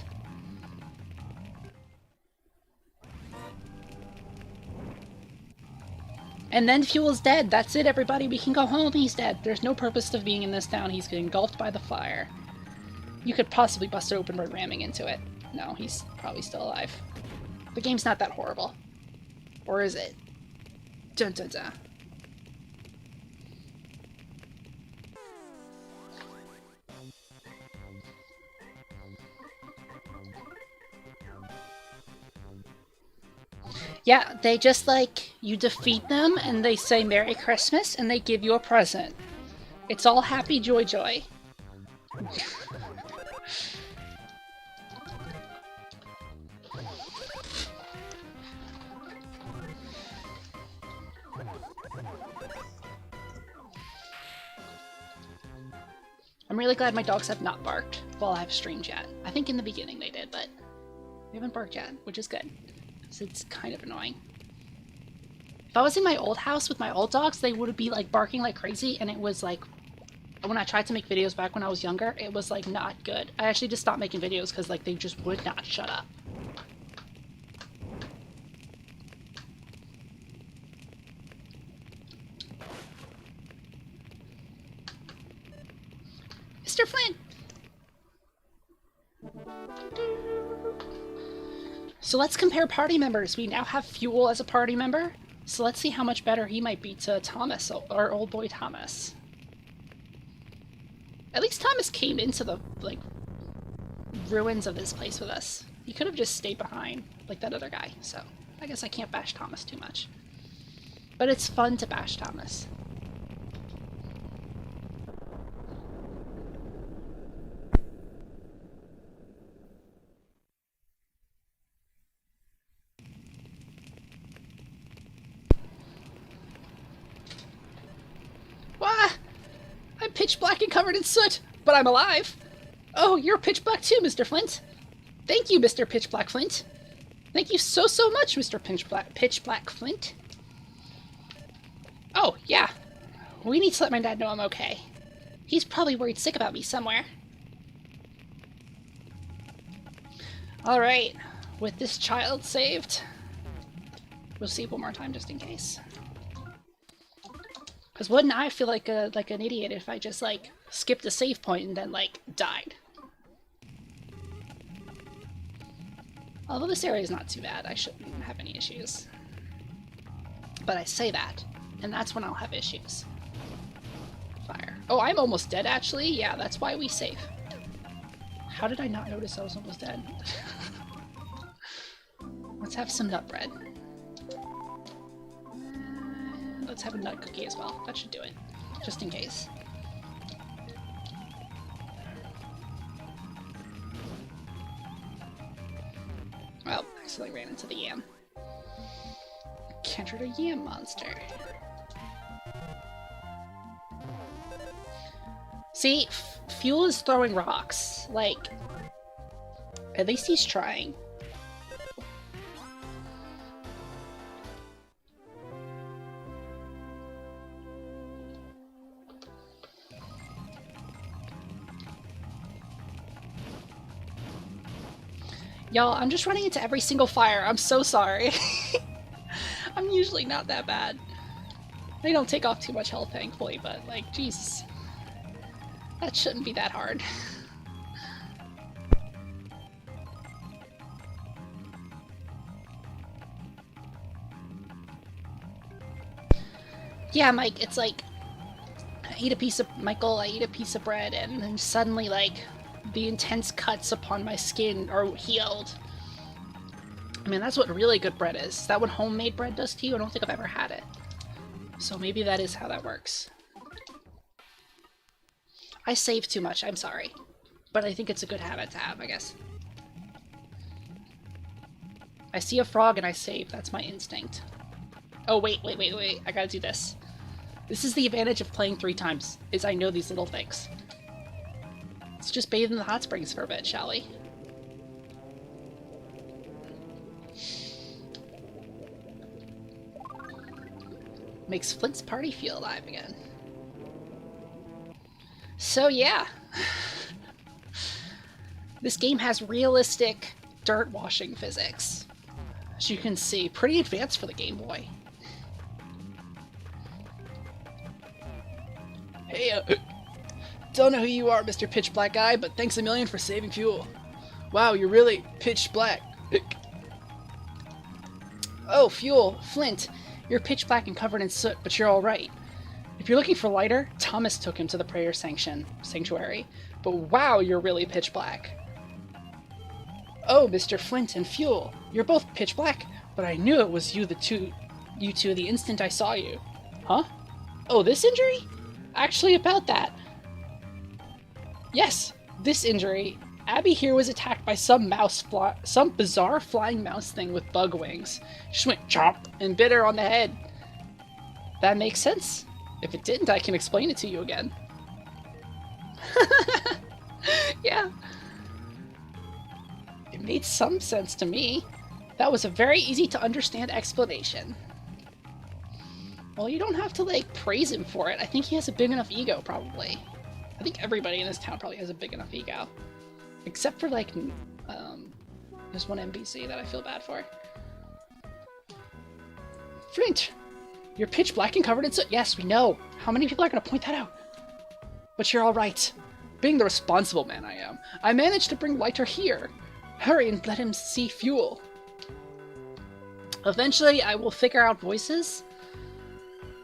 And then Fuel's dead. That's it, everybody. We can go home. He's dead. There's no purpose of being in this town. He's getting engulfed by the fire. You could possibly bust it open by ramming into it. No, he's probably still alive. The game's not that horrible. Or is it? Dun dun dun. Yeah, they just, like, you defeat them and they say Merry Christmas and they give you a present. It's all happy joy joy. I'm really glad my dogs have not barked while I've streamed yet. I think in the beginning they did, but they haven't barked yet, which is good. So it's kind of annoying. If I was in my old house with my old dogs, they would be like barking like crazy, and it was like, when I tried to make videos back when I was younger, it was like not good. I actually just stopped making videos because like they just would not shut up. Mr. Flynn! So let's compare party members. We now have Fuel as a party member. So let's see how much better he might be to Thomas, our old boy Thomas. At least Thomas came into the, like, ruins of this place with us. He could have just stayed behind, like that other guy. So I guess I can't bash Thomas too much. But it's fun to bash Thomas. Pitch black and covered in soot, but I'm alive. Oh, you're pitch black too, Mr. Flint. Thank you, Mr. Pitch Black Flint. Thank you so much, Mr. Pitch Black Flint. Oh, yeah. We need to let my dad know I'm okay. He's probably worried sick about me somewhere. Alright, with this child saved, we'll save one more time just in case. Because wouldn't I feel like an idiot if I just, like, skipped a save point and then, like, died? Although this area is not too bad, I shouldn't have any issues. But I say that, and that's when I'll have issues. fire. Oh, I'm almost dead, actually. Yeah, that's why we save. How did I not notice I was almost dead? Let's have some nut bread. And let's have a nut cookie as well. That should do it. Just in case. Oh, accidentally ran into the yam. Encountered a yam monster. See, Fuel is throwing rocks. Like, at least he's trying. Y'all, I'm just running into every single fire. I'm so sorry. I'm usually not that bad. They don't take off too much health, thankfully, but, like, Jesus. That shouldn't be that hard. Yeah, Mike, it's like, I eat a piece of bread, and then suddenly, like, the intense cuts upon my skin are healed. I mean, that's what really good bread is. Is that what homemade bread does to you? I don't think I've ever had it. So maybe that is how that works. I save too much, I'm sorry. But I think it's a good habit to have, I guess. I see a frog and I save. That's my instinct. Oh, wait. I gotta do this. This is the advantage of playing 3 times, is I know these little things. Let's just bathe in the hot springs for a bit, shall we? Makes Flint's party feel alive again. So yeah. This game has realistic dirt washing physics. As you can see, pretty advanced for the Game Boy. Hey, don't know who you are, Mr. Pitch Black Guy, but thanks a million for saving Fuel. Wow, you're really pitch black. Oh, Fuel, Flint, you're pitch black and covered in soot, but you're alright. If you're looking for lighter, Thomas took him to the prayer sanctuary. But wow, you're really pitch black. Oh, Mr. Flint and Fuel, you're both pitch black, but I knew it was you two the instant I saw you. Huh? Oh, this injury? Actually, about that. Yes, this injury. Abby here was attacked by some bizarre flying mouse thing with bug wings. She just went chomp and bit her on the head. That makes sense. If it didn't, I can explain it to you again. Yeah. It made some sense to me. That was a very easy to understand explanation. Well, you don't have to, like, praise him for it. I think he has a big enough ego, probably. I think everybody in this town probably has a big enough ego. Except for, like, there's one NPC that I feel bad for. Flint! You're pitch black and covered in soot. Yes, we know. How many people are going to point that out? But you're alright. Being the responsible man I am, I managed to bring Lighter here. Hurry and let him see Fuel. Eventually, I will figure out voices.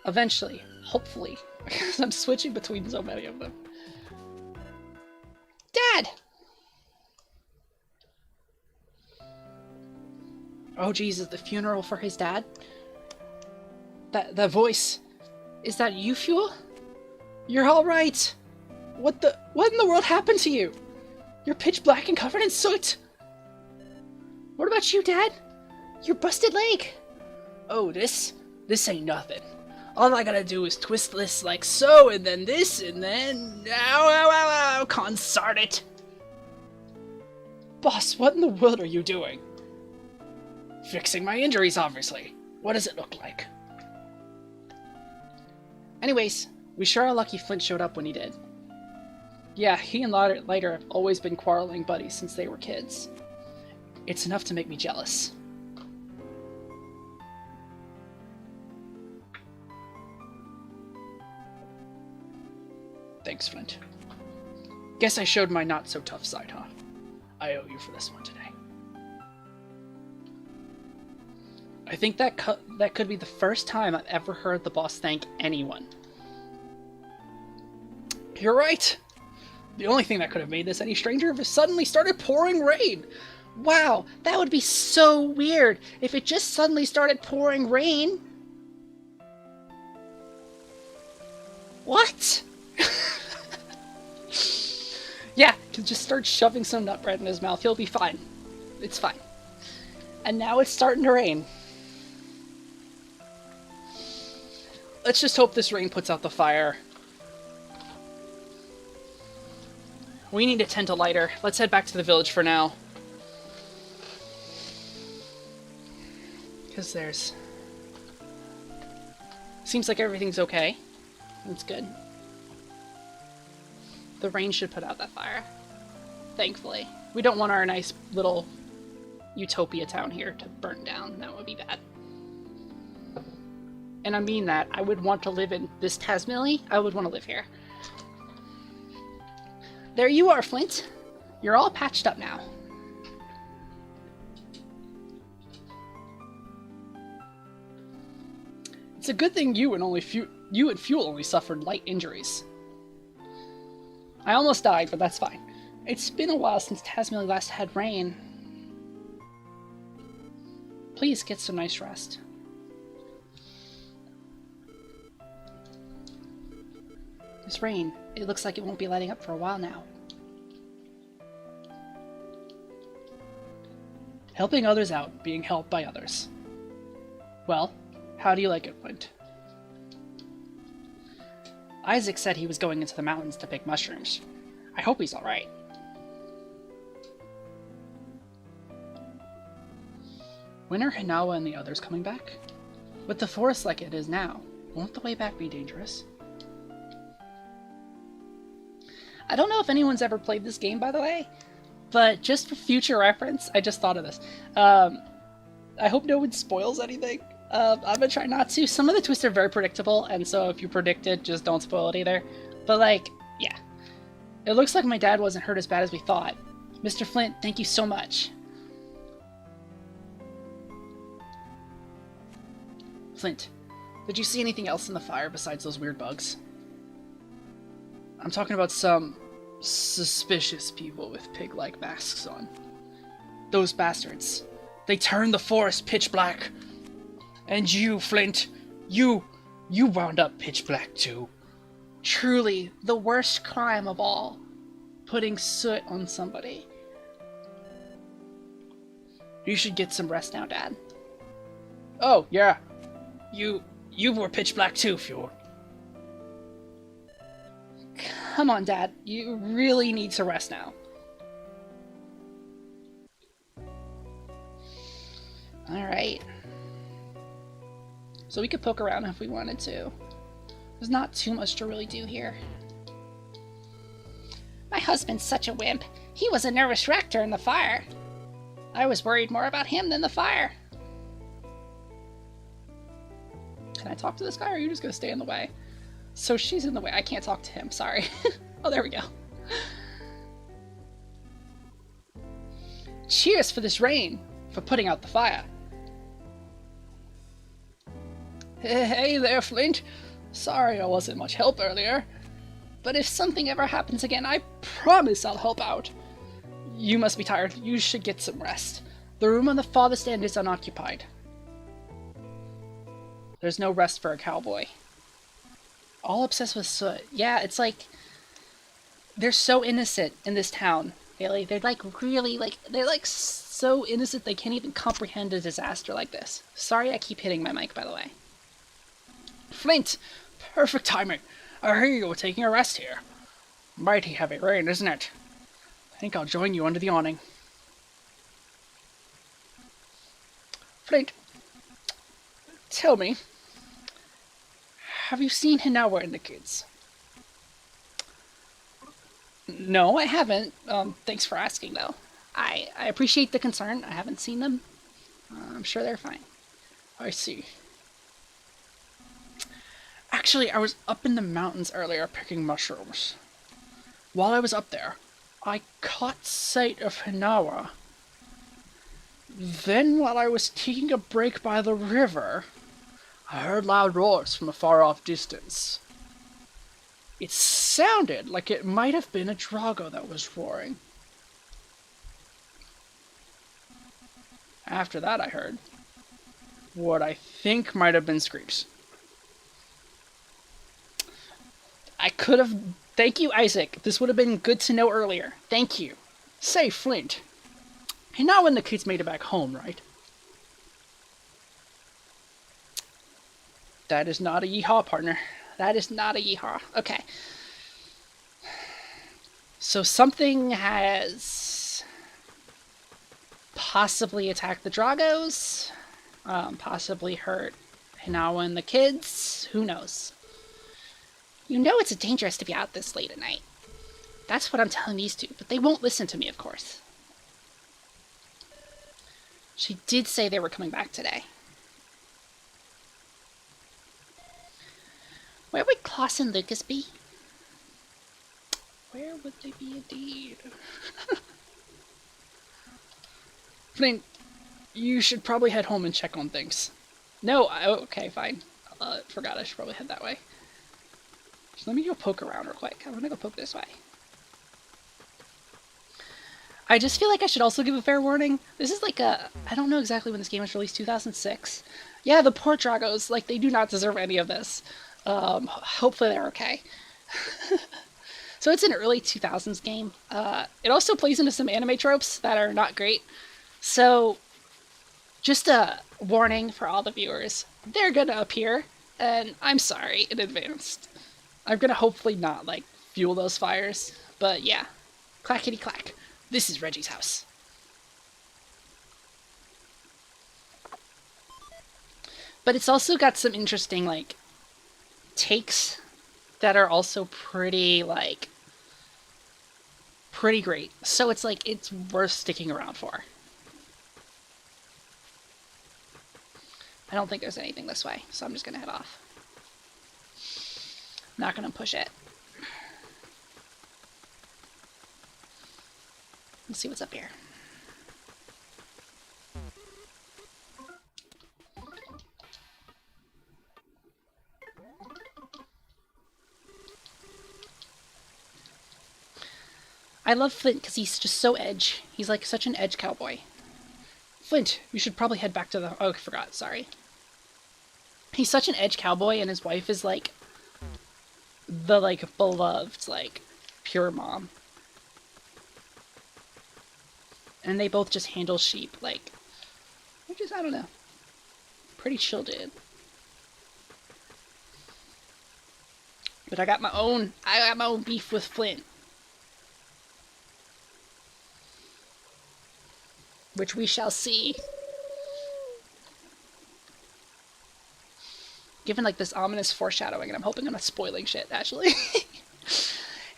Eventually. Hopefully. Because I'm switching between so many of them. Dad! Oh, Jesus, the funeral for his dad? That voice. Is that you, Fuel? You're alright! What in the world happened to you? You're pitch black and covered in soot! What about you, Dad? Your busted leg! Oh, this ain't nothing. All I gotta do is twist this like so, and then this, and then... Ow, consart it! Boss, what in the world are you doing? Fixing my injuries, obviously. What does it look like? Anyways, we sure are lucky Flint showed up when he did. Yeah, he and Lighter have always been quarreling buddies since they were kids. It's enough to make me jealous. Thanks, Flint. Guess I showed my not-so-tough side, huh? I owe you for this one today. I think that could be the first time I've ever heard the boss thank anyone. You're right. The only thing that could have made this any stranger if it suddenly started pouring rain. Wow, that would be so weird if it just suddenly started pouring rain. What? Yeah, just start shoving some nut bread in his mouth. He'll be fine. It's fine. And now it's starting to rain. Let's just hope this rain puts out the fire. We need to tend a lighter. Let's head back to the village for now. Because there's... Seems like everything's okay. That's good. The rain should put out that fire. Thankfully. We don't want our nice little utopia town here to burn down. That would be bad. And I mean that. I would want to live in this Tazmily. I would want to live here. There you are, Flint. You're all patched up now. It's a good thing you and Fuel only suffered light injuries. I almost died, but that's fine. It's been a while since Tazmily last had rain. Please get some nice rest. This rain, it looks like it won't be letting up for a while now. Helping others out, being helped by others. Well, how do you like it, Flint? Isaac said he was going into the mountains to pick mushrooms. I hope he's alright. When are Hinawa and the others coming back? With the forest like it is now, won't the way back be dangerous? I don't know if anyone's ever played this game, by the way, but just for future reference, I just thought of this. I hope no one spoils anything. I'm gonna try not to. Some of the twists are very predictable, and so if you predict it, just don't spoil it either. But, like, yeah. It looks like my dad wasn't hurt as bad as we thought. Mr. Flint, thank you so much. Flint, did you see anything else in the fire besides those weird bugs? I'm talking about some suspicious people with pig-like masks on. Those bastards. They turned the forest pitch black. And you, Flint, you wound up pitch black too. Truly, the worst crime of all. Putting soot on somebody. You should get some rest now, Dad. Oh, yeah. You were pitch black too, Fuel. Come on, Dad. You really need to rest now. Alright. So we could poke around if we wanted to. There's not too much to really do here. My husband's such a wimp. He was a nervous wreck during the fire. I was worried more about him than the fire. Can I talk to this guy, or are you just gonna stay in the way? So she's in the way. I can't talk to him. Sorry. Oh, there we go. Cheers for this rain, for putting out the fire. Hey there, Flint. Sorry I wasn't much help earlier. But if something ever happens again, I promise I'll help out. You must be tired. You should get some rest. The room on the farthest end is unoccupied. There's no rest for a cowboy. All obsessed with soot. Yeah, it's like... They're so innocent in this town, Bailey. They're like really, like... They're like so innocent they can't even comprehend a disaster like this. Sorry I keep hitting my mic, by the way. Flint! Perfect timing. I hear you were taking a rest here. Mighty heavy rain, isn't it? I think I'll join you under the awning. Flint, tell me, have you seen Hinawa and the kids? No, I haven't. Thanks for asking, though. I appreciate the concern. I haven't seen them. I'm sure they're fine. I see. Actually, I was up in the mountains earlier picking mushrooms. While I was up there, I caught sight of Hinawa. Then, while I was taking a break by the river, I heard loud roars from a far-off distance. It sounded like it might have been a Drago that was roaring. After that, I heard what I think might have been screams. I could have... Thank you, Isaac. This would have been good to know earlier. Thank you. Say, Flint. And now when the kids made it back home, right? That is not a yeehaw, partner. That is not a yeehaw. Okay. So something has possibly attacked the Dragos, possibly hurt Hinawa and the kids. Who knows? You know it's dangerous to be out this late at night. That's what I'm telling these two, but they won't listen to me, of course. She did say they were coming back today. Where would Klaus and Lucas be? Where would they be indeed? Flint, you should probably head home and check on things. No, okay, fine. Forgot I should probably head that way. So let me go poke around real quick. I'm gonna go poke this way. I just feel like I should also give a fair warning. This is like a... I don't know exactly when this game was released, 2006. Yeah, the poor Dragos, like, they do not deserve any of this. Hopefully they're okay. So it's an early 2000s game. It also plays into some anime tropes that are not great. So, just a warning for all the viewers. They're gonna appear, and I'm sorry in advance. I'm gonna hopefully not, like, fuel those fires. But yeah, clackety clack. This is Reggie's house. But it's also got some interesting, like, takes that are also pretty, like, pretty great. So it's like, it's worth sticking around for. I don't think there's anything this way, so I'm just gonna head off. I'm not gonna push it. Let's see what's up here. I love Flint because he's just so edge. He's like such an edge cowboy. Flint, you should probably head back to the... Oh, I forgot, sorry. He's such an edge cowboy, and his wife is like the, like, beloved, like, pure mom. And they both just handle sheep, like, which is, I don't know, pretty chill, dude. But I got my own beef with Flint. Which we shall see. Given, like, this ominous foreshadowing, and I'm hoping I'm not spoiling shit, actually.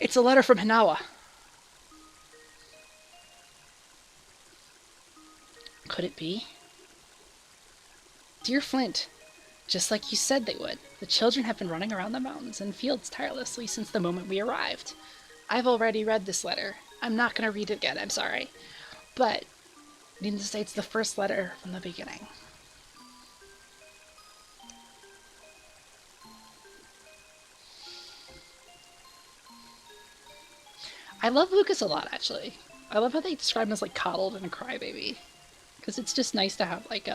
It's a letter from Hinawa. Could it be? Dear Flint, just like you said they would, the children have been running around the mountains and fields tirelessly since the moment we arrived. I've already read this letter. I'm not going to read it again, I'm sorry. But, needless to say, it's the first letter from the beginning. I love Lucas a lot, actually. I love how they describe him as, like, coddled and a crybaby. Because it's just nice to have, like,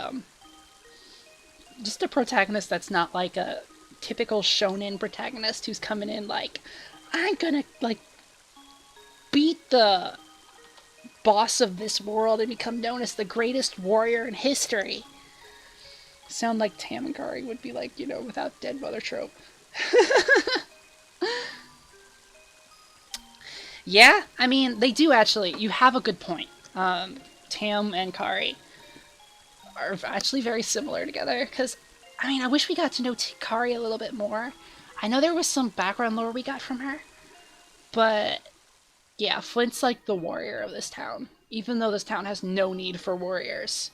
just a protagonist that's not, like, a typical shonen protagonist who's coming in, like, I'm gonna, like, beat the boss of this world and become known as the greatest warrior in history. Sound like Tam and Kari would be like, you know, without dead mother trope. Yeah, I mean, they do actually. You have a good point. Tam and Kari are actually very similar together, because, I mean, I wish we got to know Kari a little bit more. I know there was some background lore we got from her, but yeah, Flint's like the warrior of this town, even though this town has no need for warriors.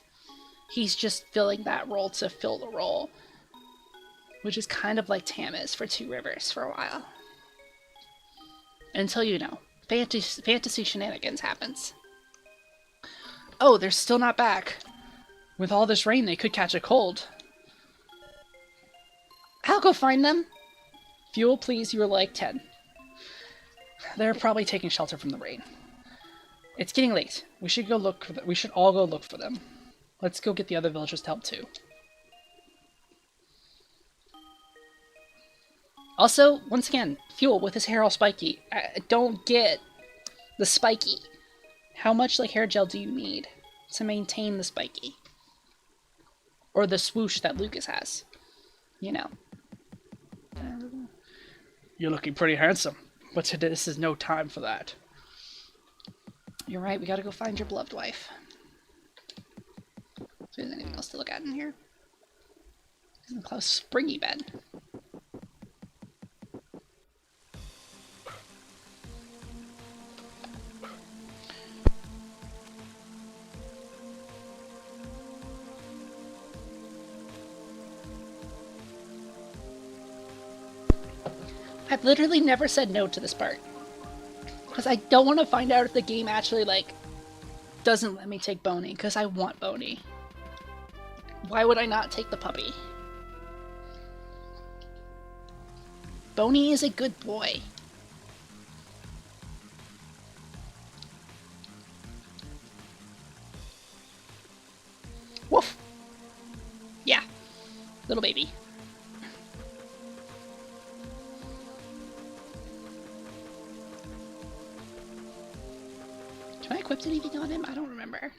He's just filling that role to fill the role, which is kind of like Tam is for Two Rivers for a while. Until, you know, fantasy shenanigans happens. Oh, they're still not back. With all this rain, they could catch a cold. I'll go find them. Fuel, please, you are like 10. They're probably taking shelter from the rain. It's getting late. We should go look for them. We should all go look for them. Let's go get the other villagers to help too. Also, once again, Fuel with his hair all spiky. I don't get the spiky. How much like hair gel do you need to maintain the spiky? Or the swoosh that Lucas has? You know. You're looking pretty handsome, but today this is no time for that. You're right, we gotta go find your beloved wife. So is there anything else to look at in here? Isn't Klaus' springy bed? I've literally never said no to this part. Because I don't want to find out if the game actually, like, doesn't let me take Boney. Because I want Boney. Why would I not take the puppy? Boney is a good boy. Woof! Yeah. Little baby. Have I equipped anything on him? I don't remember.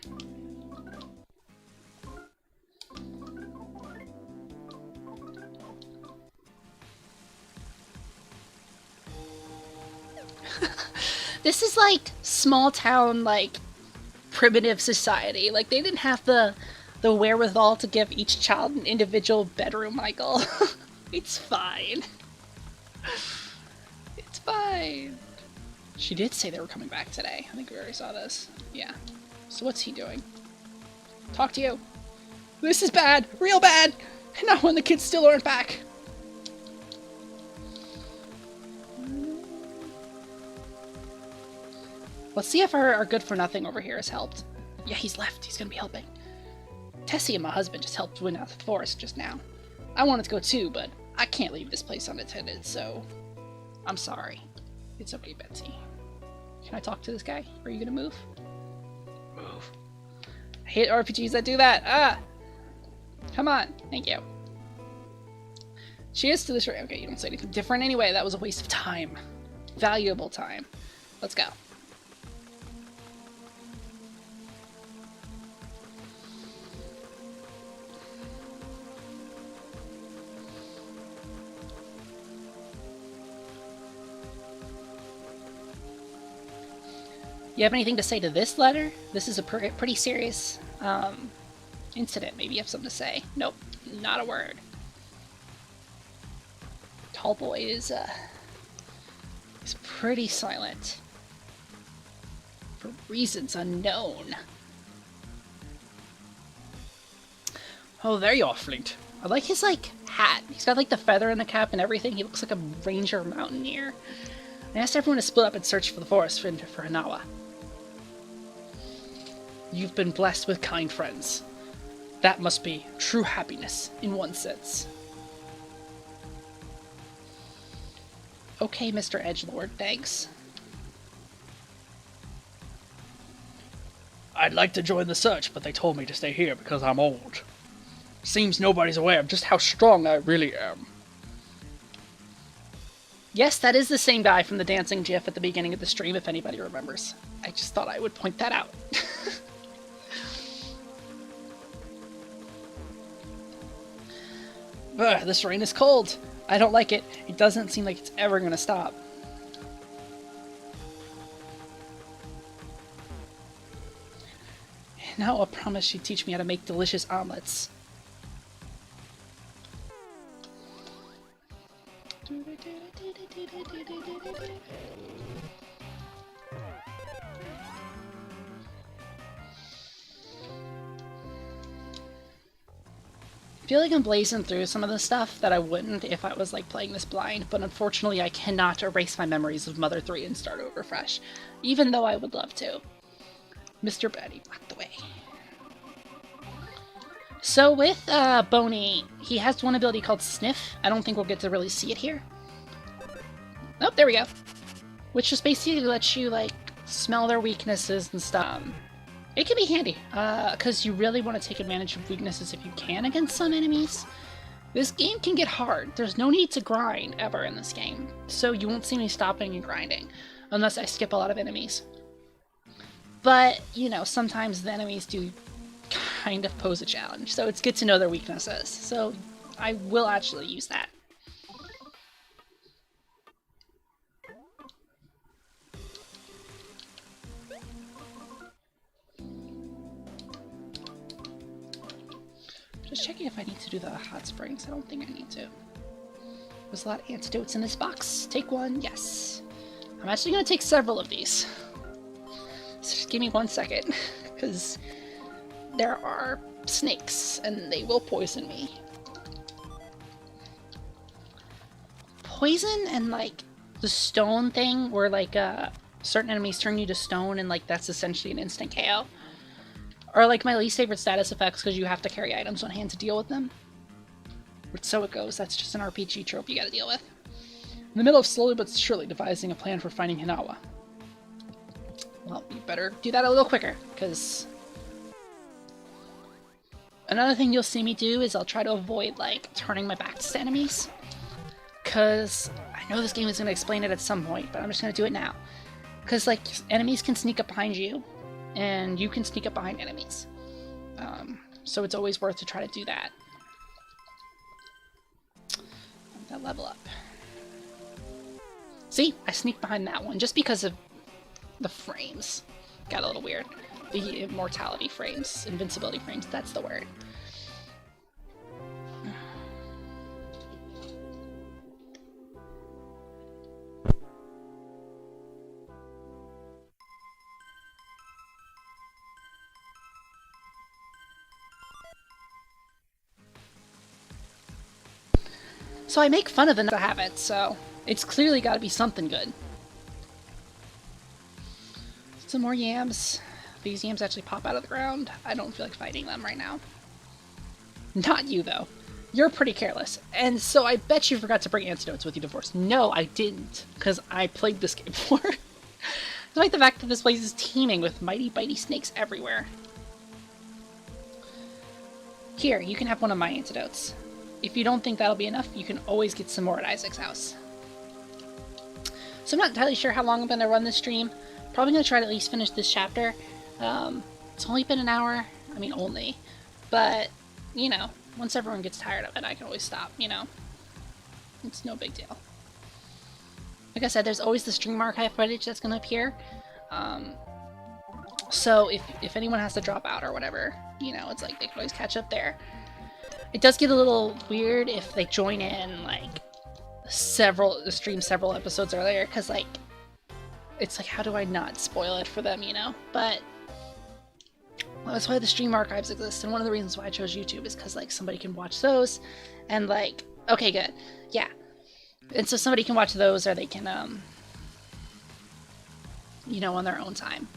This is like small town, like primitive society. Like they didn't have the wherewithal to give each child an individual bedroom, Michael. It's fine. It's fine. She did say they were coming back today. I think we already saw this. Yeah. So what's he doing? Talk to you. This is bad. Real bad. And not when the kids still aren't back. Let's see if our good for nothing over here has helped. Yeah, he's left. He's gonna be helping. Tessie and my husband just helped win out the forest just now. I wanted to go too, but I can't leave this place unattended, so I'm sorry. It's okay, Betsy. Can I talk to this guy? Are you gonna move? Move. I hate RPGs that do that. Ah! Come on. Thank you. Cheers to this. Okay, you don't say anything different anyway. That was a waste of time. Valuable time. Let's go. You have anything to say to this letter? This is a pretty serious incident. Maybe you have something to say. Nope, not a word. Tallboy is pretty silent. For reasons unknown. Oh, there you are, Flint. I like his, like, hat. He's got, like, the feather in the cap and everything. He looks like a ranger mountaineer. I asked everyone to split up and search for the forest for Hinawa. You've been blessed with kind friends. That must be true happiness, in one sense. Okay, Mr. Edgelord, thanks. I'd like to join the search, but they told me to stay here because I'm old. Seems nobody's aware of just how strong I really am. Yes, that is the same guy from the dancing gif at the beginning of the stream, if anybody remembers. I just thought I would point that out. Ugh, this rain is cold. I don't like it. It doesn't seem like it's ever gonna stop. Now I promise she'd teach me how to make delicious omelets. I feel like I'm blazing through some of the stuff that I wouldn't if I was like playing this blind, but unfortunately I cannot erase my memories of Mother 3 and start over fresh, even though I would love to. Mr. Betty blocked the way. So with Boney, he has one ability called Sniff. I don't think we'll get to really see it here. Oh, there we go. which just basically lets you like smell their weaknesses and stuff. It can be handy, because you really want to take advantage of weaknesses if you can against some enemies. This game can get hard. There's no need to grind ever in this game, so you won't see me stopping and grinding, unless I skip a lot of enemies. But, you know, sometimes the enemies do kind of pose a challenge, so it's good to know their weaknesses. So I will actually use that. Just checking if I need to do the hot springs. I don't think I need to. There's a lot of antidotes in this box. Take one, yes. I'm actually going to take several of these. So just give me 1 second, because there are snakes, and they will poison me. Poison and, like, the stone thing, where, like, certain enemies turn you to stone, and, like, that's essentially an instant KO. Or, like, my least favorite status effects, because you have to carry items on hand to deal with them. But so it goes, that's just an RPG trope you gotta deal with. In the middle of slowly but surely devising a plan for finding Hinawa. Well, you better do that a little quicker, because... Another thing you'll see me do is I'll try to avoid, like, turning my back to enemies. Because I know this game is going to explain it at some point, but I'm just going to do it now. Because, like, enemies can sneak up behind you, and you can sneak up behind enemies. So it's always worth to try to do that. That level up. See? I sneaked behind that one just because of the frames. Got a little weird. The immortality frames. Invincibility frames. That's the word. So I make fun of the habit, so it's clearly got to be something good. Some more yams. These yams actually pop out of the ground. I don't feel like fighting them right now. Not you, though. You're pretty careless. And so I bet you forgot to bring antidotes with you, Divorce. No, I didn't, because I played this game before. Despite the fact that this place is teeming with mighty bitey snakes everywhere. Here, you can have one of my antidotes. If you don't think that'll be enough, you can always get some more at Isaac's house. So I'm not entirely sure how long I'm going to run this stream. Probably going to try to at least finish this chapter. It's only been an hour. I mean, only. But, you know, once everyone gets tired of it, I can always stop, you know. It's no big deal. Like I said, there's always the stream archive footage that's going to appear. So if anyone has to drop out or whatever, you know, it's like they can always catch up there. It does get a little weird if they join in, like, the stream several episodes earlier, because, like, it's like, how do I not spoil it for them, you know? But well, that's why the stream archives exist, and one of the reasons why I chose YouTube is because, like, somebody can watch those, and, like, okay, good, yeah. And so somebody can watch those, or they can, you know, on their own time.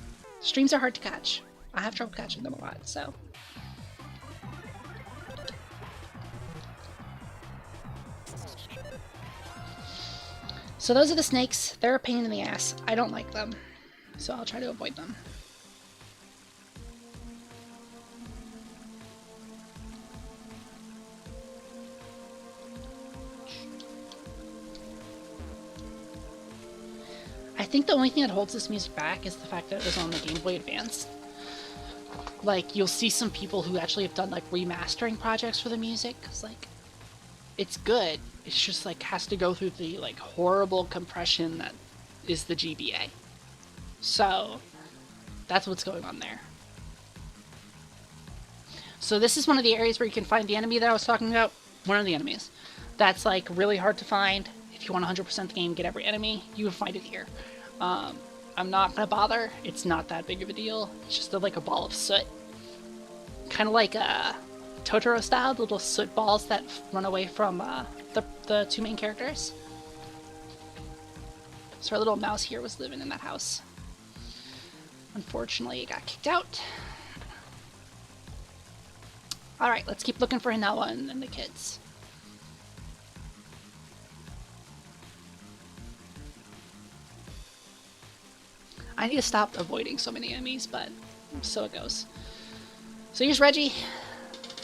Streams are hard to catch. I have trouble catching them a lot, so... So those are the snakes. They're a pain in the ass. I don't like them, so I'll try to avoid them. I think the only thing that holds this music back is the fact that it was on the Game Boy Advance. Like, you'll see some people who actually have done, like, remastering projects for the music, 'cause, like, it's good. It's just, like, has to go through the, like, horrible compression that is the GBA. So, that's what's going on there. So this is one of the areas where you can find the enemy that I was talking about. One of the enemies. That's, like, really hard to find. If you want 100% the game, get every enemy, you will find it here. I'm not gonna bother. It's not that big of a deal. It's just like a ball of soot. Kind of like Totoro style, the little soot balls that run away from the two main characters. So our little mouse here was living in that house. Unfortunately, it got kicked out. Alright, let's keep looking for Hinawa and the kids. I need to stop avoiding so many enemies, but so it goes. So here's Reggie.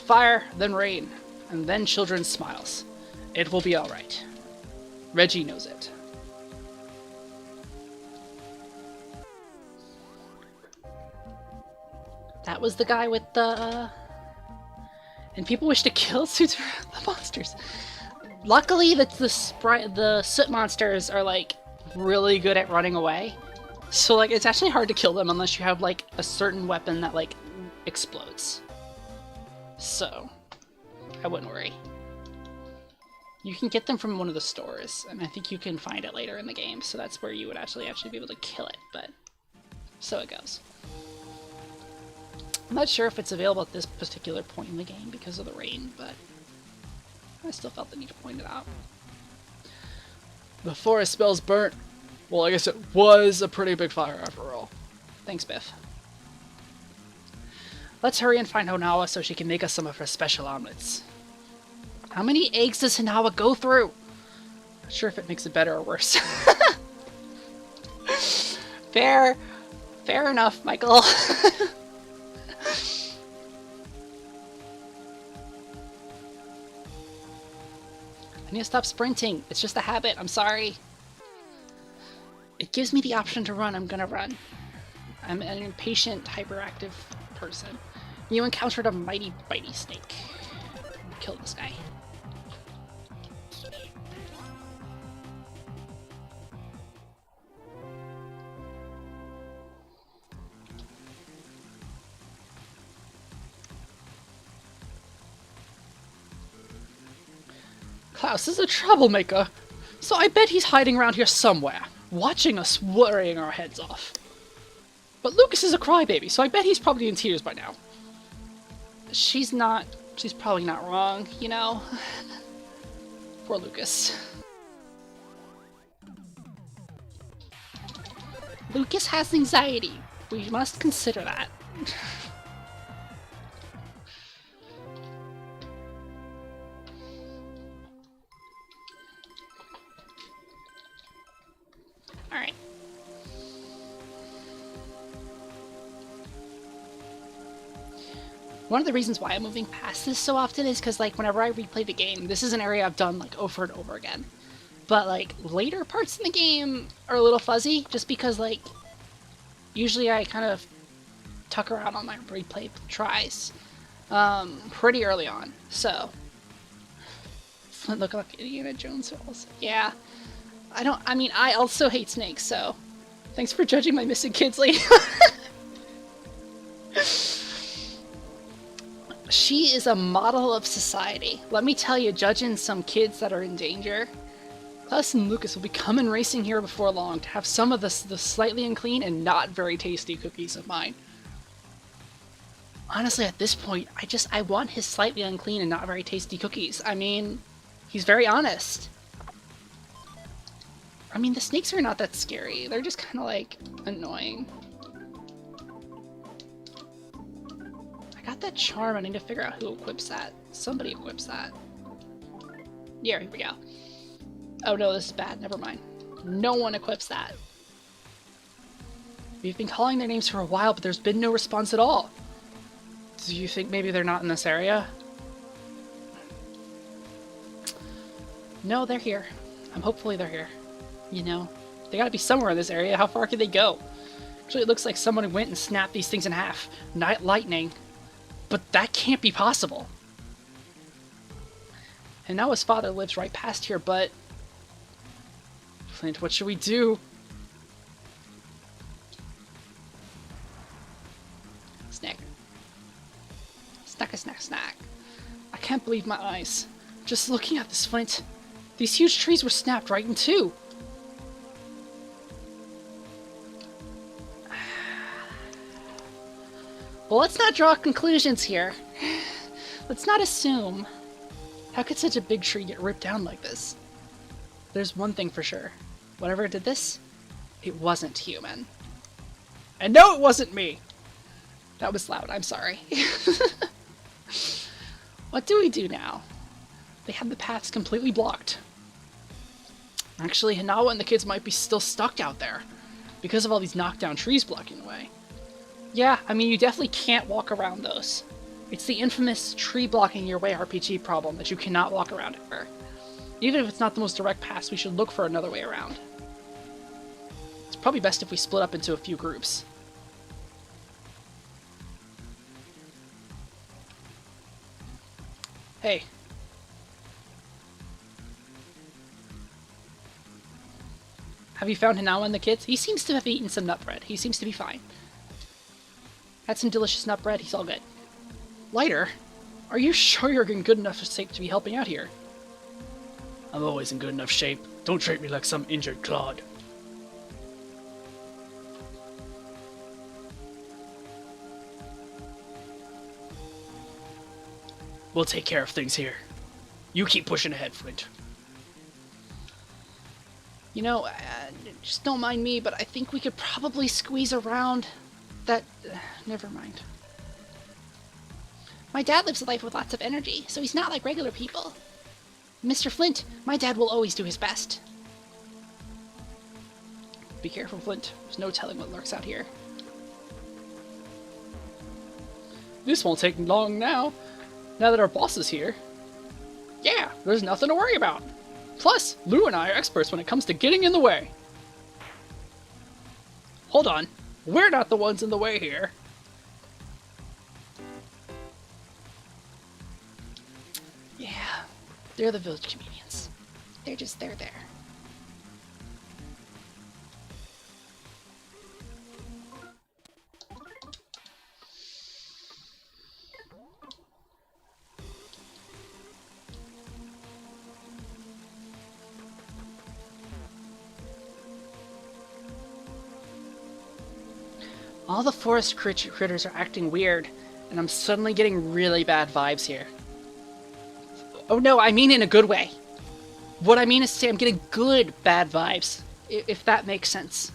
Fire, then rain, and then children's smiles. It will be alright. Reggie knows it. That was the guy with the... And people wish to kill the monsters. Luckily, the soot monsters are, like, really good at running away. So, like, it's actually hard to kill them unless you have, like, a certain weapon that, like, explodes. So, I wouldn't worry. You can get them from one of the stores, and I think you can find it later in the game, so that's where you would actually be able to kill it, but so it goes. I'm not sure if it's available at this particular point in the game because of the rain, but I still felt the need to point it out. The forest smells burnt. Well, I guess it was a pretty big fire after all. Thanks, Biff. Let's hurry and find Hanawa so she can make us some of her special omelets. How many eggs does Hanawa go through? Not sure if it makes it better or worse. Fair enough, Michael. I need to stop sprinting. It's just a habit. I'm sorry. It gives me the option to run. I'm gonna run. I'm an impatient, hyperactive person. You encountered a mighty, bitey snake. Kill this guy. Klaus is a troublemaker, so I bet he's hiding around here somewhere, watching us worrying our heads off. But Lucas is a crybaby, so I bet he's probably in tears by now. She's probably not wrong, you know? Poor Lucas. Lucas has anxiety. We must consider that. Alright. One of the reasons why I'm moving past this so often is because, like, whenever I replay the game, this is an area I've done, like, over and over again. But, like, later parts in the game are a little fuzzy, just because, like, usually I kind of tuck around on my replay tries pretty early on, so... Flint look like Indiana Jones also. Yeah. I also hate snakes, so... Thanks for judging my missing kids, lady. She is a model of society. Let me tell you, judging some kids that are in danger. Us and Lucas will be coming racing here before long to have some of the slightly unclean and not very tasty cookies of mine. Honestly, at this point, I want his slightly unclean and not very tasty cookies. I mean, he's very honest. I mean, the snakes are not that scary. They're just kind of, like, annoying. I got that charm. I need to figure out who equips that. Somebody equips that. Yeah, here we go. Oh no, this is bad. Never mind. No one equips that. We've been calling their names for a while, but there's been no response at all. Do you think maybe they're not in this area? No, they're here. Hopefully they're here. You know, they gotta be somewhere in this area. How far could they go? Actually, it looks like someone went and snapped these things in half. Night lightning. But that can't be possible. And now his father lives right past here, but... Flint, what should we do? Snack. Snack. I can't believe my eyes. Just looking at this, Flint. These huge trees were snapped right in two. Well, let's not draw conclusions here. Let's not assume. How could such a big tree get ripped down like this? There's one thing for sure. Whatever did this, it wasn't human. And no, it wasn't me! That was loud, I'm sorry. What do we do now? They have the paths completely blocked. Actually, Hanawa and the kids might be still stuck out there. because of all these knockdown trees blocking the way. Yeah, I mean, you definitely can't walk around those. It's the infamous tree blocking your way RPG problem that you cannot walk around ever. Even if it's not the most direct path, we should look for another way around. It's probably best if we split up into a few groups. Hey. Have you found Hinawa and the kids? He seems to have eaten some nut bread. He seems to be fine. Had some delicious nut bread. He's all good. Lighter? Are you sure you're in good enough shape to be helping out here? I'm always in good enough shape. Don't treat me like some injured clod. We'll take care of things here. You keep pushing ahead, Flint. You know, just don't mind me, but I think we could probably squeeze around that... never mind. My dad lives a life with lots of energy, so he's not like regular people. Mr. Flint, my dad will always do his best. Be careful, Flint. There's no telling what lurks out here. This won't take long now that our boss is here. Yeah, there's nothing to worry about. Plus, Lou and I are experts when it comes to getting in the way. Hold on. We're not the ones in the way here. Yeah, they're the village comedians. They're there. All the forest critters are acting weird, and I'm suddenly getting really bad vibes here. Oh no, I mean in a good way. What I mean is to say I'm getting good bad vibes, if that makes sense.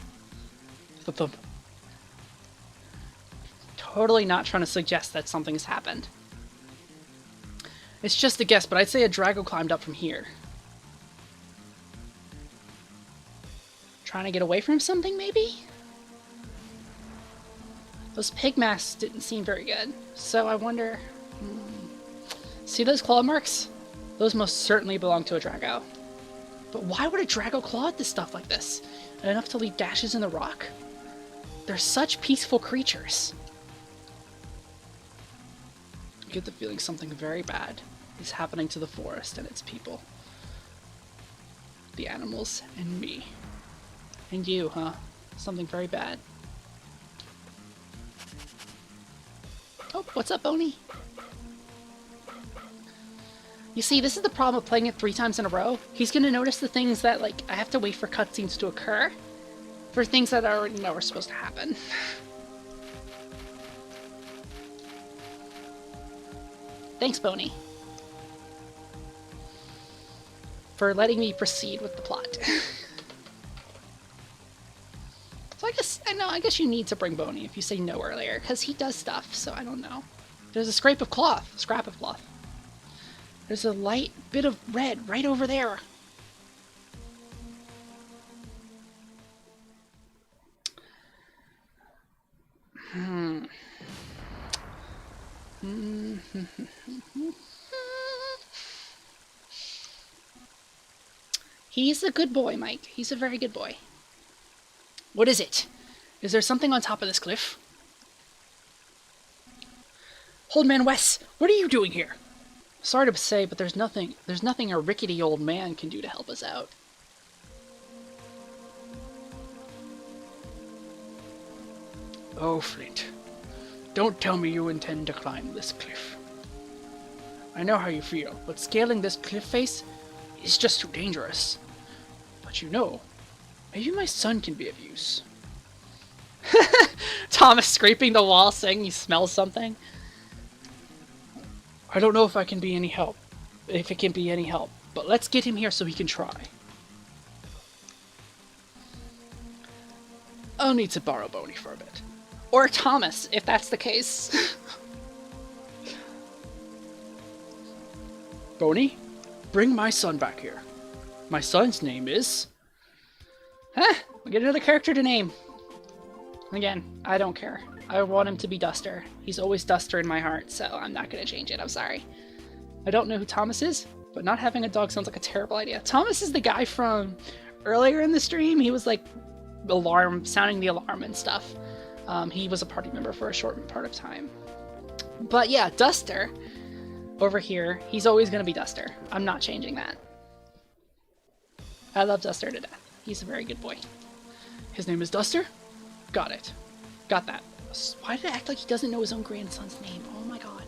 Totally not trying to suggest that something's happened. It's just a guess, but I'd say a Drago climbed up from here. Trying to get away from something, maybe? Those pig masks didn't seem very good, so I wonder... See those claw marks? Those most certainly belong to a Drago. But why would a Drago claw at this stuff like this? And enough to leave gashes in the rock? They're such peaceful creatures. I get the feeling something very bad is happening to the forest and its people. The animals and me. And you, huh? Something very bad. Oh, what's up, Oni? You see, this is the problem of playing it 3 times in a row. He's gonna notice the things that, like, I have to wait for cutscenes to occur for things that I already know are supposed to happen. Thanks, Boney, for letting me proceed with the plot. So I guess you need to bring Boney if you say no earlier, because he does stuff, so I don't know. There's a scrap of cloth. There's a light bit of red right over there. He's a good boy, Mike. He's a very good boy. What is it? Is there something on top of this cliff? Old Man Wes, what are you doing here? Sorry to say, but there's nothing a rickety old man can do to help us out. Oh, Flint. Don't tell me you intend to climb this cliff. I know how you feel, but scaling this cliff face is just too dangerous. But you know, maybe my son can be of use. Thomas scraping the wall saying he smells something. I don't know if it can be any help, but let's get him here so he can try. I'll need to borrow Boney for a bit. Or Thomas, if that's the case. Boney, bring my son back here. My son's name is... Huh? We get another character to name. Again, I don't care. I want him to be Duster. He's always Duster in my heart, so I'm not gonna change it. I'm sorry. I don't know who Thomas is, but not having a dog sounds like a terrible idea. Thomas is the guy from earlier in the stream. He was like sounding the alarm and stuff. He was a party member for a short part of time. But yeah, Duster over here, he's always gonna be Duster. I'm not changing that. I love Duster to death. He's a very good boy. His name is Duster? Got it. Got that. Why did it act like he doesn't know his own grandson's name? Oh my god.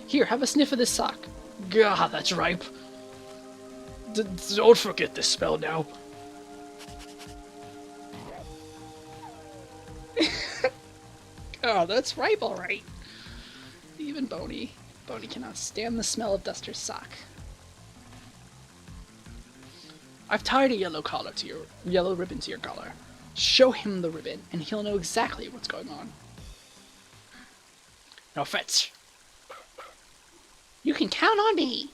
Here, have a sniff of this sock. Gah, that's ripe. Don't forget this spell now. Oh, that's ripe, alright. Even Boney. Boney cannot stand the smell of Duster's sock. I've tied a yellow ribbon to your collar. Show him the ribbon, and he'll know exactly what's going on. Now fetch. You can count on me.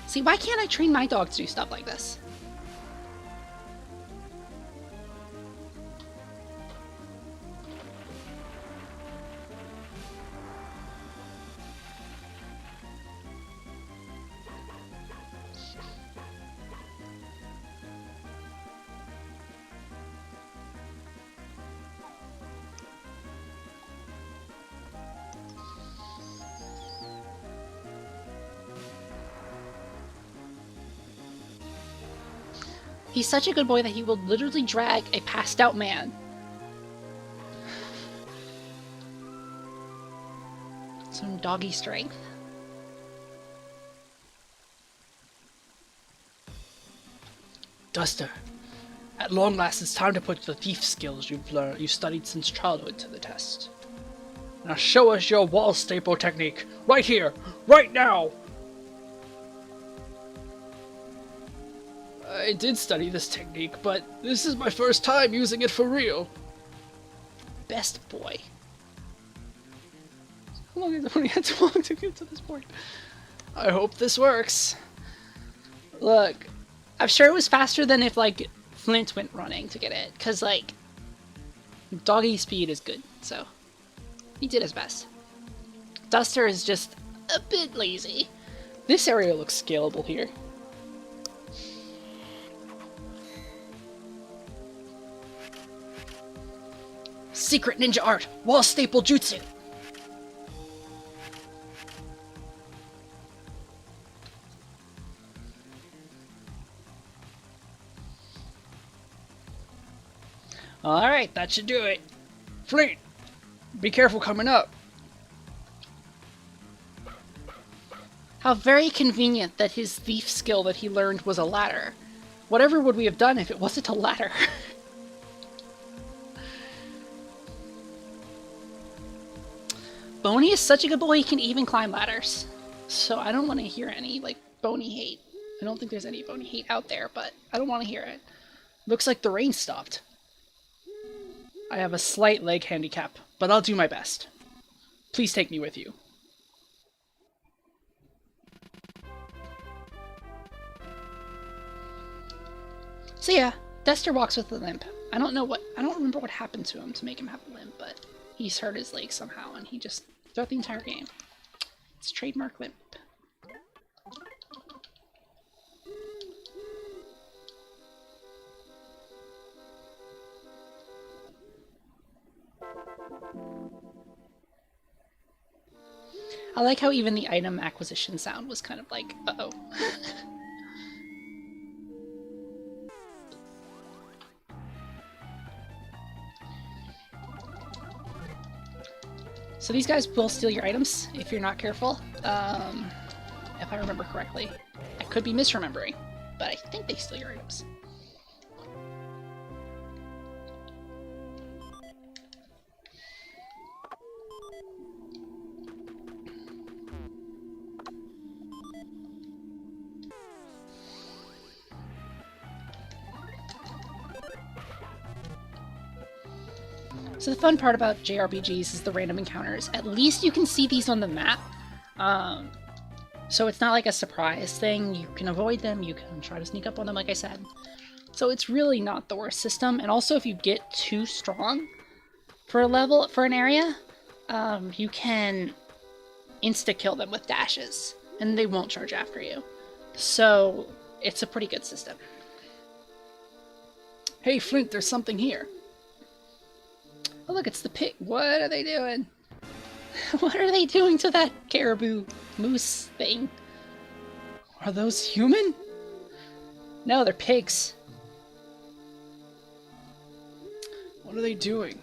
See, why can't I train my dog to do stuff like this? He's such a good boy that he will literally drag a passed out man. Some doggy strength. Duster, at long last it's time to put the thief skills you've studied since childhood to the test. Now show us your wall staple technique, right here, right now! I did study this technique, but this is my first time using it for real. Best boy. How long has it only had to walk to get to this point? I hope this works. Look, I'm sure it was faster than if, like, Flint went running to get it. Because, like, doggy speed is good, so he did his best. Duster is just a bit lazy. This area looks scalable here. Secret ninja art, wall staple jutsu. Alright, that should do it. Flint, be careful coming up. How very convenient that his thief skill that he learned was a ladder. Whatever would we have done if it wasn't a ladder? Boney is such a good boy, he can even climb ladders. So I don't want to hear any, like, Boney hate. I don't think there's any Boney hate out there, but I don't want to hear it. Looks like the rain stopped. I have a slight leg handicap, but I'll do my best. Please take me with you. So yeah, Duster walks with a limp. I don't remember what happened to him to make him have a limp, but he's hurt his leg somehow, and he just, throughout the entire game, it's trademark limp. I like how even the item acquisition sound was kind of like, uh-oh. So these guys will steal your items if you're not careful, if I remember correctly. I could be misremembering, but I think they steal your items. So the fun part about JRPGs is the random encounters. At least you can see these on the map. So it's not like a surprise thing. You can avoid them, you can try to sneak up on them, like I said. So it's really not the worst system. And also if you get too strong for a level, for an area, you can insta-kill them with dashes, and they won't charge after you. So it's a pretty good system. Hey Flint, there's something here. Oh look, it's the pig. What are they doing? What are they doing to that caribou moose thing? Are those human? No, they're pigs. What are they doing?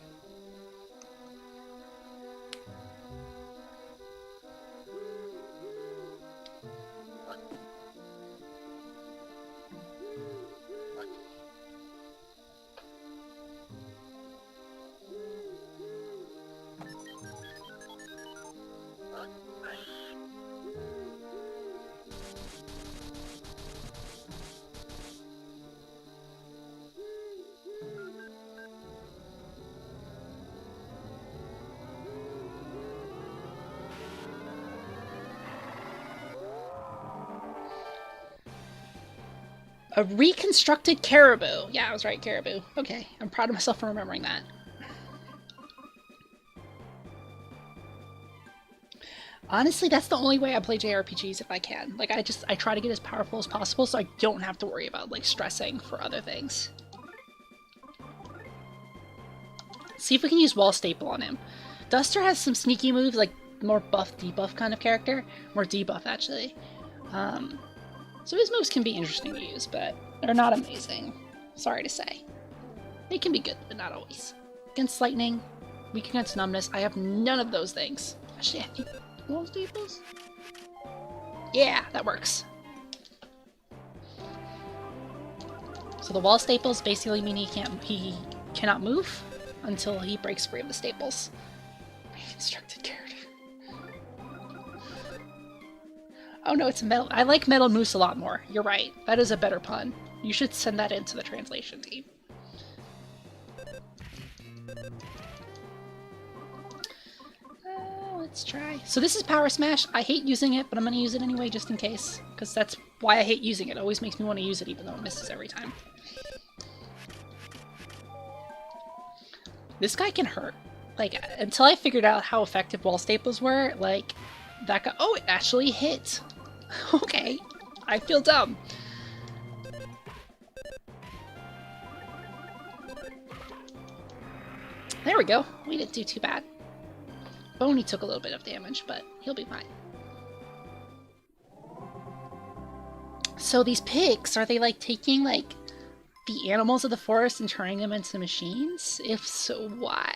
A reconstructed caribou. Yeah, I was right, caribou. Okay, I'm proud of myself for remembering that. Honestly, that's the only way I play JRPGs if I can. Like, I try to get as powerful as possible so I don't have to worry about, like, stressing for other things. See if we can use Wall Staple on him. Duster has some sneaky moves, like, more buff, debuff kind of character. More debuff, actually. So his moves can be interesting to use, but they're not amazing. Sorry to say. They can be good, but not always. Against lightning, weak against numbness. I have none of those things. Actually, I think Wall Staples? Yeah, that works. So the Wall Staples basically mean he cannot move until he breaks free of the staples. Reconstructed character. Oh no, it's metal. I like Metal Moose a lot more. You're right. That is a better pun. You should send that into the translation team. Let's try. So this is Power Smash. I hate using it, but I'm going to use it anyway just in case. Because that's why I hate using it. It always makes me want to use it even though it misses every time. This guy can hurt. Like, until I figured out how effective Wall Staples were, like, that guy... Oh, it actually hit! Okay. I feel dumb. There we go. We didn't do too bad. Boney took a little bit of damage, but he'll be fine. So these pigs, are they like taking like the animals of the forest and turning them into machines? If so, why?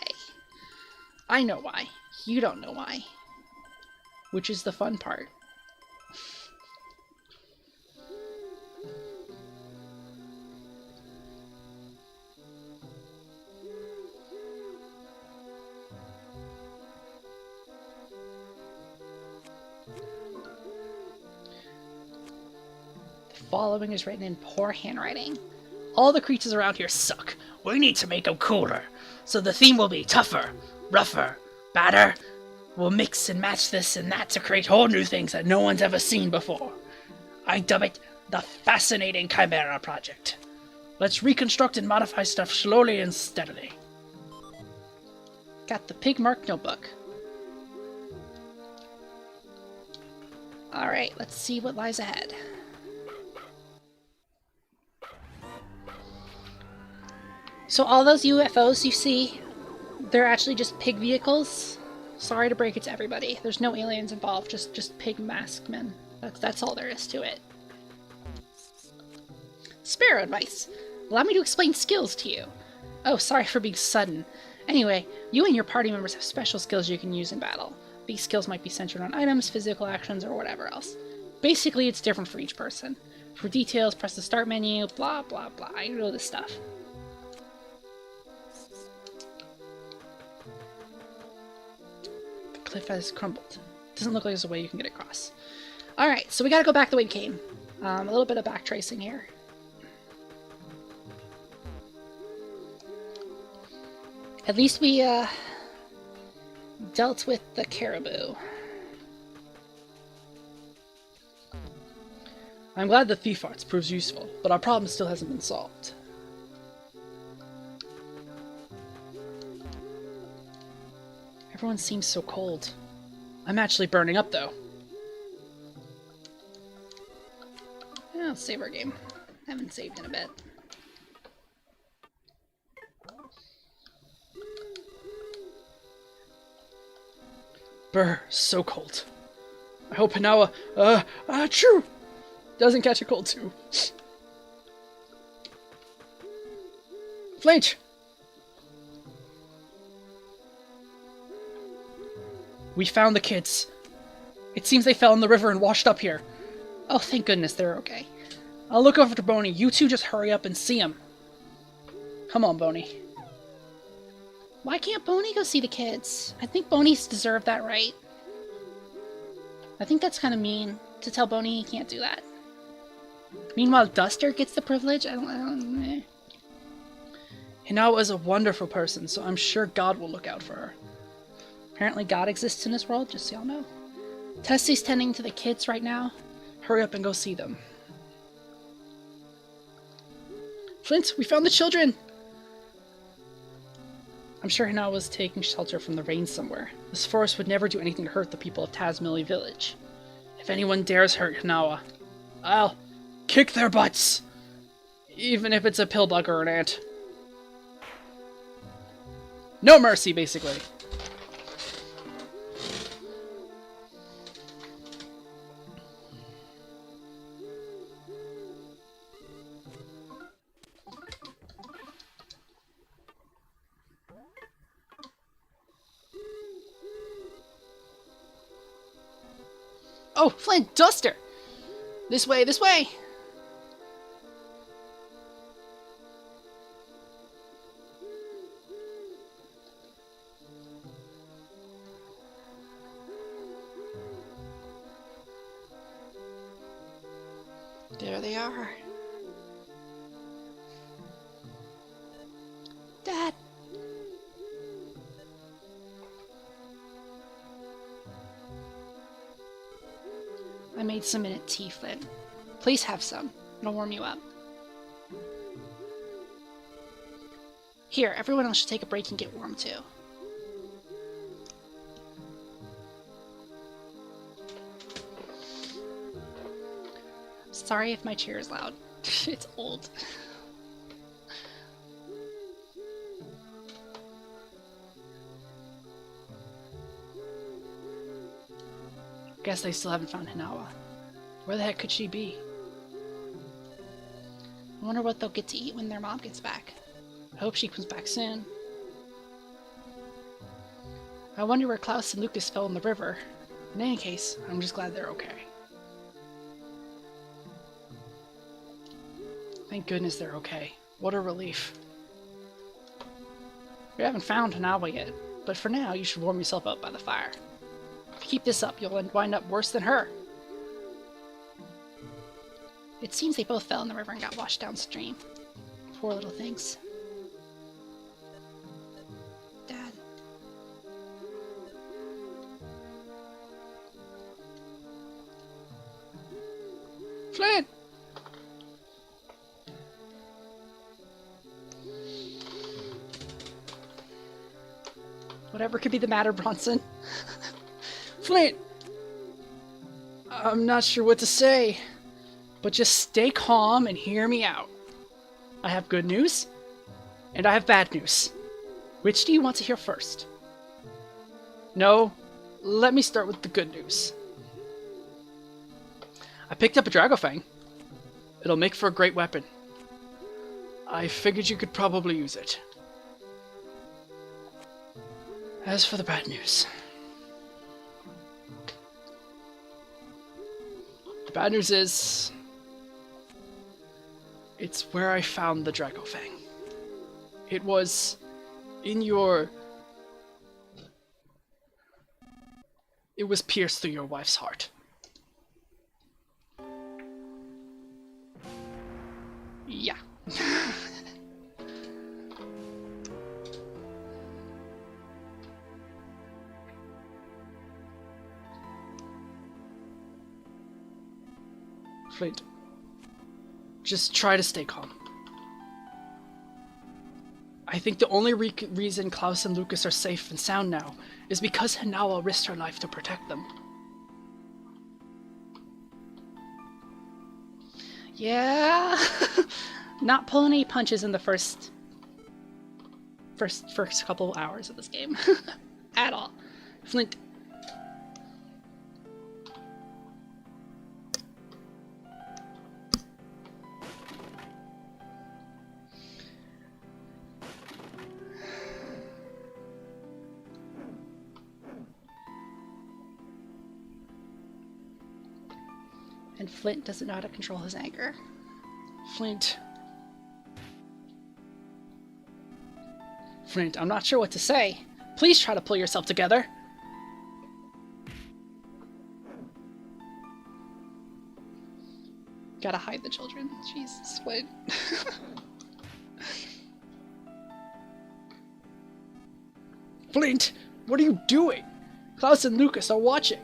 I know why. You don't know why. Which is the fun part. Following is written in poor handwriting. All the creatures around here suck. We need to make them cooler. So the theme will be tougher, rougher, badder. We'll mix and match this and that to create whole new things that no one's ever seen before. I dub it the Fascinating Chimera Project. Let's reconstruct and modify stuff slowly and steadily. Got the pig mark notebook. Alright, let's see what lies ahead. So all those UFOs you see, they're actually just pig vehicles. Sorry to break it to everybody. There's no aliens involved, just pig masked men. That's all there is to it. Sparrow advice. Allow me to explain skills to you. Oh, sorry for being sudden. Anyway, you and your party members have special skills you can use in battle. These skills might be centered on items, physical actions, or whatever else. Basically, it's different for each person. For details, press the start menu, blah blah blah. I know this stuff. Cliff has crumbled. Doesn't look like there's a way you can get across. Alright, so we gotta go back the way we came. A little bit of back tracing here. At least we, dealt with the caribou. I'm glad the thief arts proves useful, but our problem still hasn't been solved. Everyone seems so cold. I'm actually burning up, though. Yeah, let's save our game. I haven't saved in a bit. Brr, so cold. I hope Hinawa, achoo! Doesn't catch a cold too. Flinch! We found the kids. It seems they fell in the river and washed up here. Oh, thank goodness they're okay. I'll look over to Boney. You two just hurry up and see him. Come on, Boney. Why can't Boney go see the kids? I think Boney's deserve that right. I think that's kind of mean to tell Boney he can't do that. Meanwhile, Duster gets the privilege. I don't. Hinawa is a wonderful person, so I'm sure God will look out for her. Apparently God exists in this world, just so y'all know. Tessie's tending to the kids right now. Hurry up and go see them. Flint, we found the children! I'm sure Hinawa was taking shelter from the rain somewhere. This forest would never do anything to hurt the people of Tazmily Village. If anyone dares hurt Hinawa, I'll kick their butts! Even if it's a pillbug or an ant. No mercy, basically. Oh, Flint, Duster! This way, this way! There they are. Dad! I made some minute tea, Flint. Please have some. It'll warm you up. Here, everyone else should take a break and get warm too. Sorry if my chair is loud. It's old. Guess they still haven't found Hinawa. Where the heck could she be? I wonder what they'll get to eat when their mom gets back. I hope she comes back soon. I wonder where Klaus and Lucas fell in the river. In any case, I'm just glad they're okay. Thank goodness they're okay. What a relief. We haven't found Hinawa yet, but for now you should warm yourself up by the fire. If you keep this up, you'll wind up worse than her. It seems they both fell in the river and got washed downstream. Poor little things. Dad. Flint! Whatever could be the matter, Bronson? Flint! I'm not sure what to say, but just stay calm and hear me out. I have good news, and I have bad news. Which do you want to hear first? No, let me start with the good news. I picked up a Dragofang. It'll make for a great weapon. I figured you could probably use it. As for the bad news... the bad news is... it's where I found the Dragofang. It was... in your... it was pierced through your wife's heart. Yeah. Flint, just try to stay calm. I think the only reason Klaus and Lucas are safe and sound now is because Hinawa risked her life to protect them. Yeah, not pulling any punches in the first couple of hours of this game at all. Flint. And Flint doesn't know how to control his anger. Flint, I'm not sure what to say. Please try to pull yourself together. Gotta hide the children. Jesus, Flint. Flint, what are you doing? Klaus and Lucas are watching.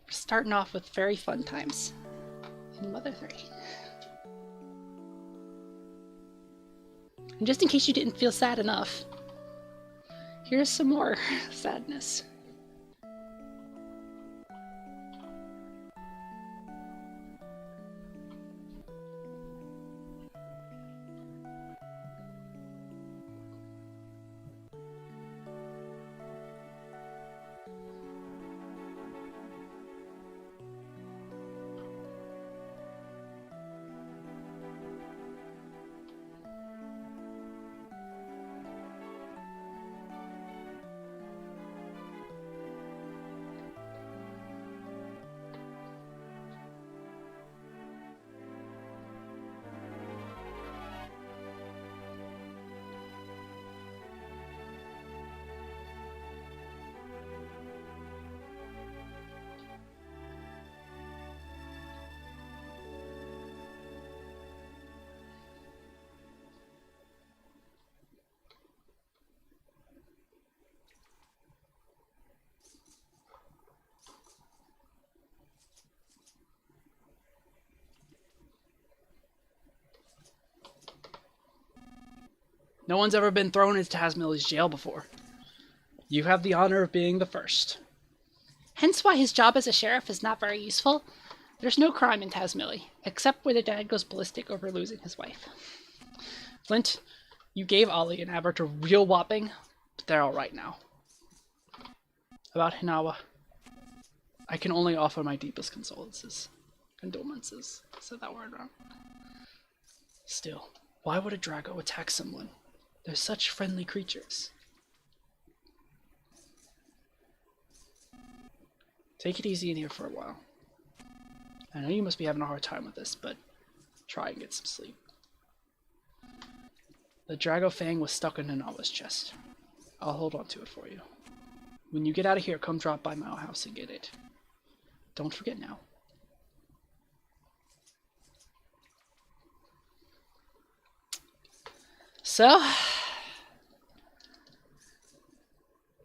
Starting off with very fun times in Mother 3. And just in case you didn't feel sad enough, here's some more sadness. No one's ever been thrown into Tazmily jail before. You have the honor of being the first. Hence why his job as a sheriff is not very useful. There's no crime in Tazmily, except where the dad goes ballistic over losing his wife. Flint, you gave Ollie and Albert a real whopping, but they're alright now. About Hinawa, I can only offer my deepest condolences. Condolences. I said that word wrong. Still, why would a Drago attack someone? They're such friendly creatures. Take it easy in here for a while. I know you must be having a hard time with this, but try and get some sleep. The Drago Fang was stuck in Hinawa's chest. I'll hold on to it for you. When you get out of here, come drop by my house and get it. Don't forget now. So,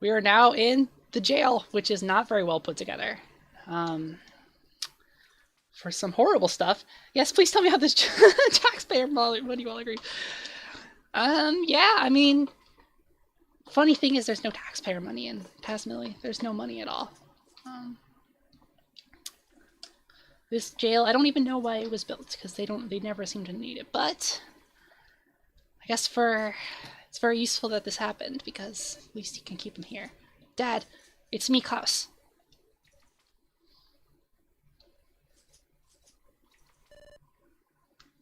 we are now in the jail, which is not very well put together. For some horrible stuff. Yes, please tell me how this taxpayer money will agree. Yeah, I mean, funny thing is there's no taxpayer money in Tazmily. There's no money at all. This jail, I don't even know why it was built, because they never seem to need it, but I guess it's very useful that this happened, because at least you can keep him here. Dad, it's me, Klaus.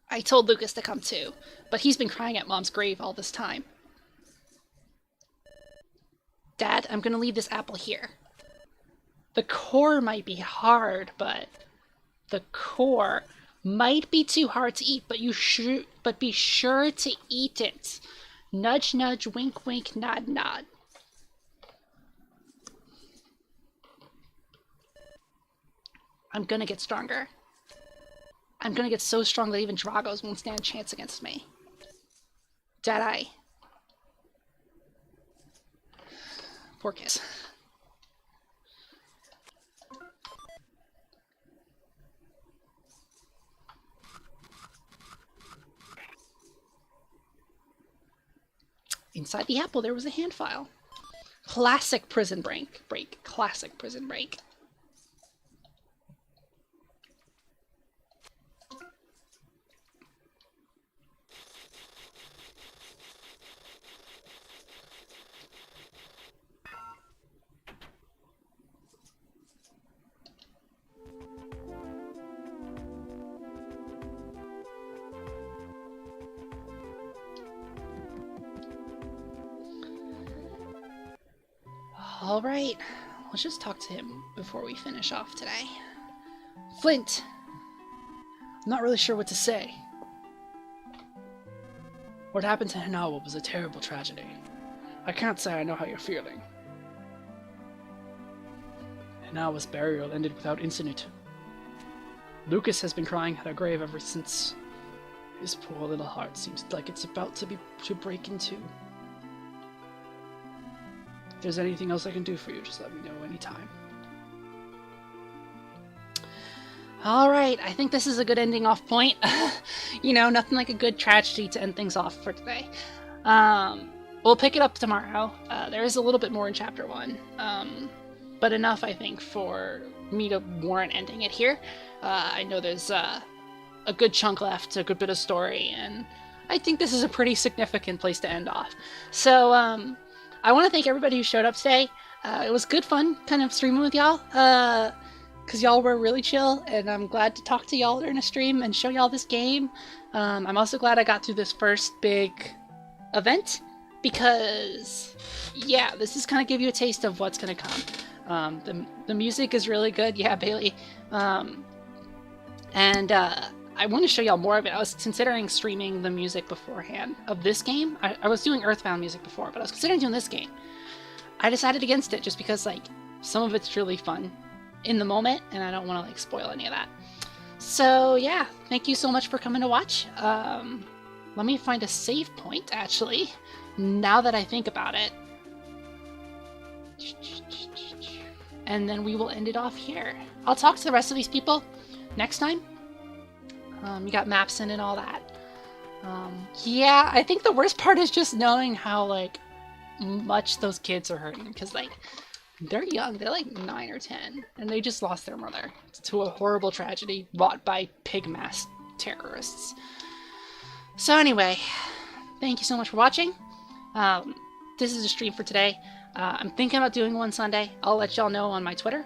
I told Lucas to come too, but he's been crying at Mom's grave all this time. Dad, I'm gonna leave this apple here. The core might be hard, but the core might be too hard to eat, but be sure to eat it. Nudge, nudge, wink, wink, nod, nod. I'm gonna get stronger. I'm gonna get so strong that even Dragos won't stand a chance against me. Jedi, Poor kids. Inside the apple, there was a hand file. Classic prison break. Classic prison break. All right, let's just talk to him before we finish off today. Flint, I'm not really sure what to say. What happened to Hinawa was a terrible tragedy. I can't say I know how you're feeling. Hinawa's burial ended without incident. Lucas has been crying at our grave ever since. His poor little heart seems like it's about to break in two. If there's anything else I can do for you, just let me know anytime. Alright, I think this is a good ending off point. You know, nothing like a good tragedy to end things off for today. We'll pick it up tomorrow. There is a little bit more in Chapter 1. But enough, I think, for me to warrant ending it here. I know there's a good chunk left, a good bit of story, and I think this is a pretty significant place to end off. So, I want to thank everybody who showed up today. It was good fun kind of streaming with y'all, because y'all were really chill, and I'm glad to talk to y'all during a stream and show y'all this game. I'm also glad I got through this first big event, because, yeah, this is kind of give you a taste of what's going to come. The music is really good, yeah, Bailey. I want to show y'all more of it. I was considering streaming the music beforehand of this game. I was doing Earthbound music before, but I was considering doing this game. I decided against it just because, like, some of it's really fun in the moment, and I don't want to, like, spoil any of that. So, yeah, thank you so much for coming to watch. Let me find a save point, actually, now that I think about it. And then we will end it off here. I'll talk to the rest of these people next time. You got maps in and all that. Yeah, I think the worst part is just knowing how, like, much those kids are hurting. Because, like, they're young. They're, like, 9 or 10. And they just lost their mother to a horrible tragedy wrought by pig mask terrorists. So anyway, thank you so much for watching. This is a stream for today. I'm thinking about doing one Sunday. I'll let y'all know on my Twitter.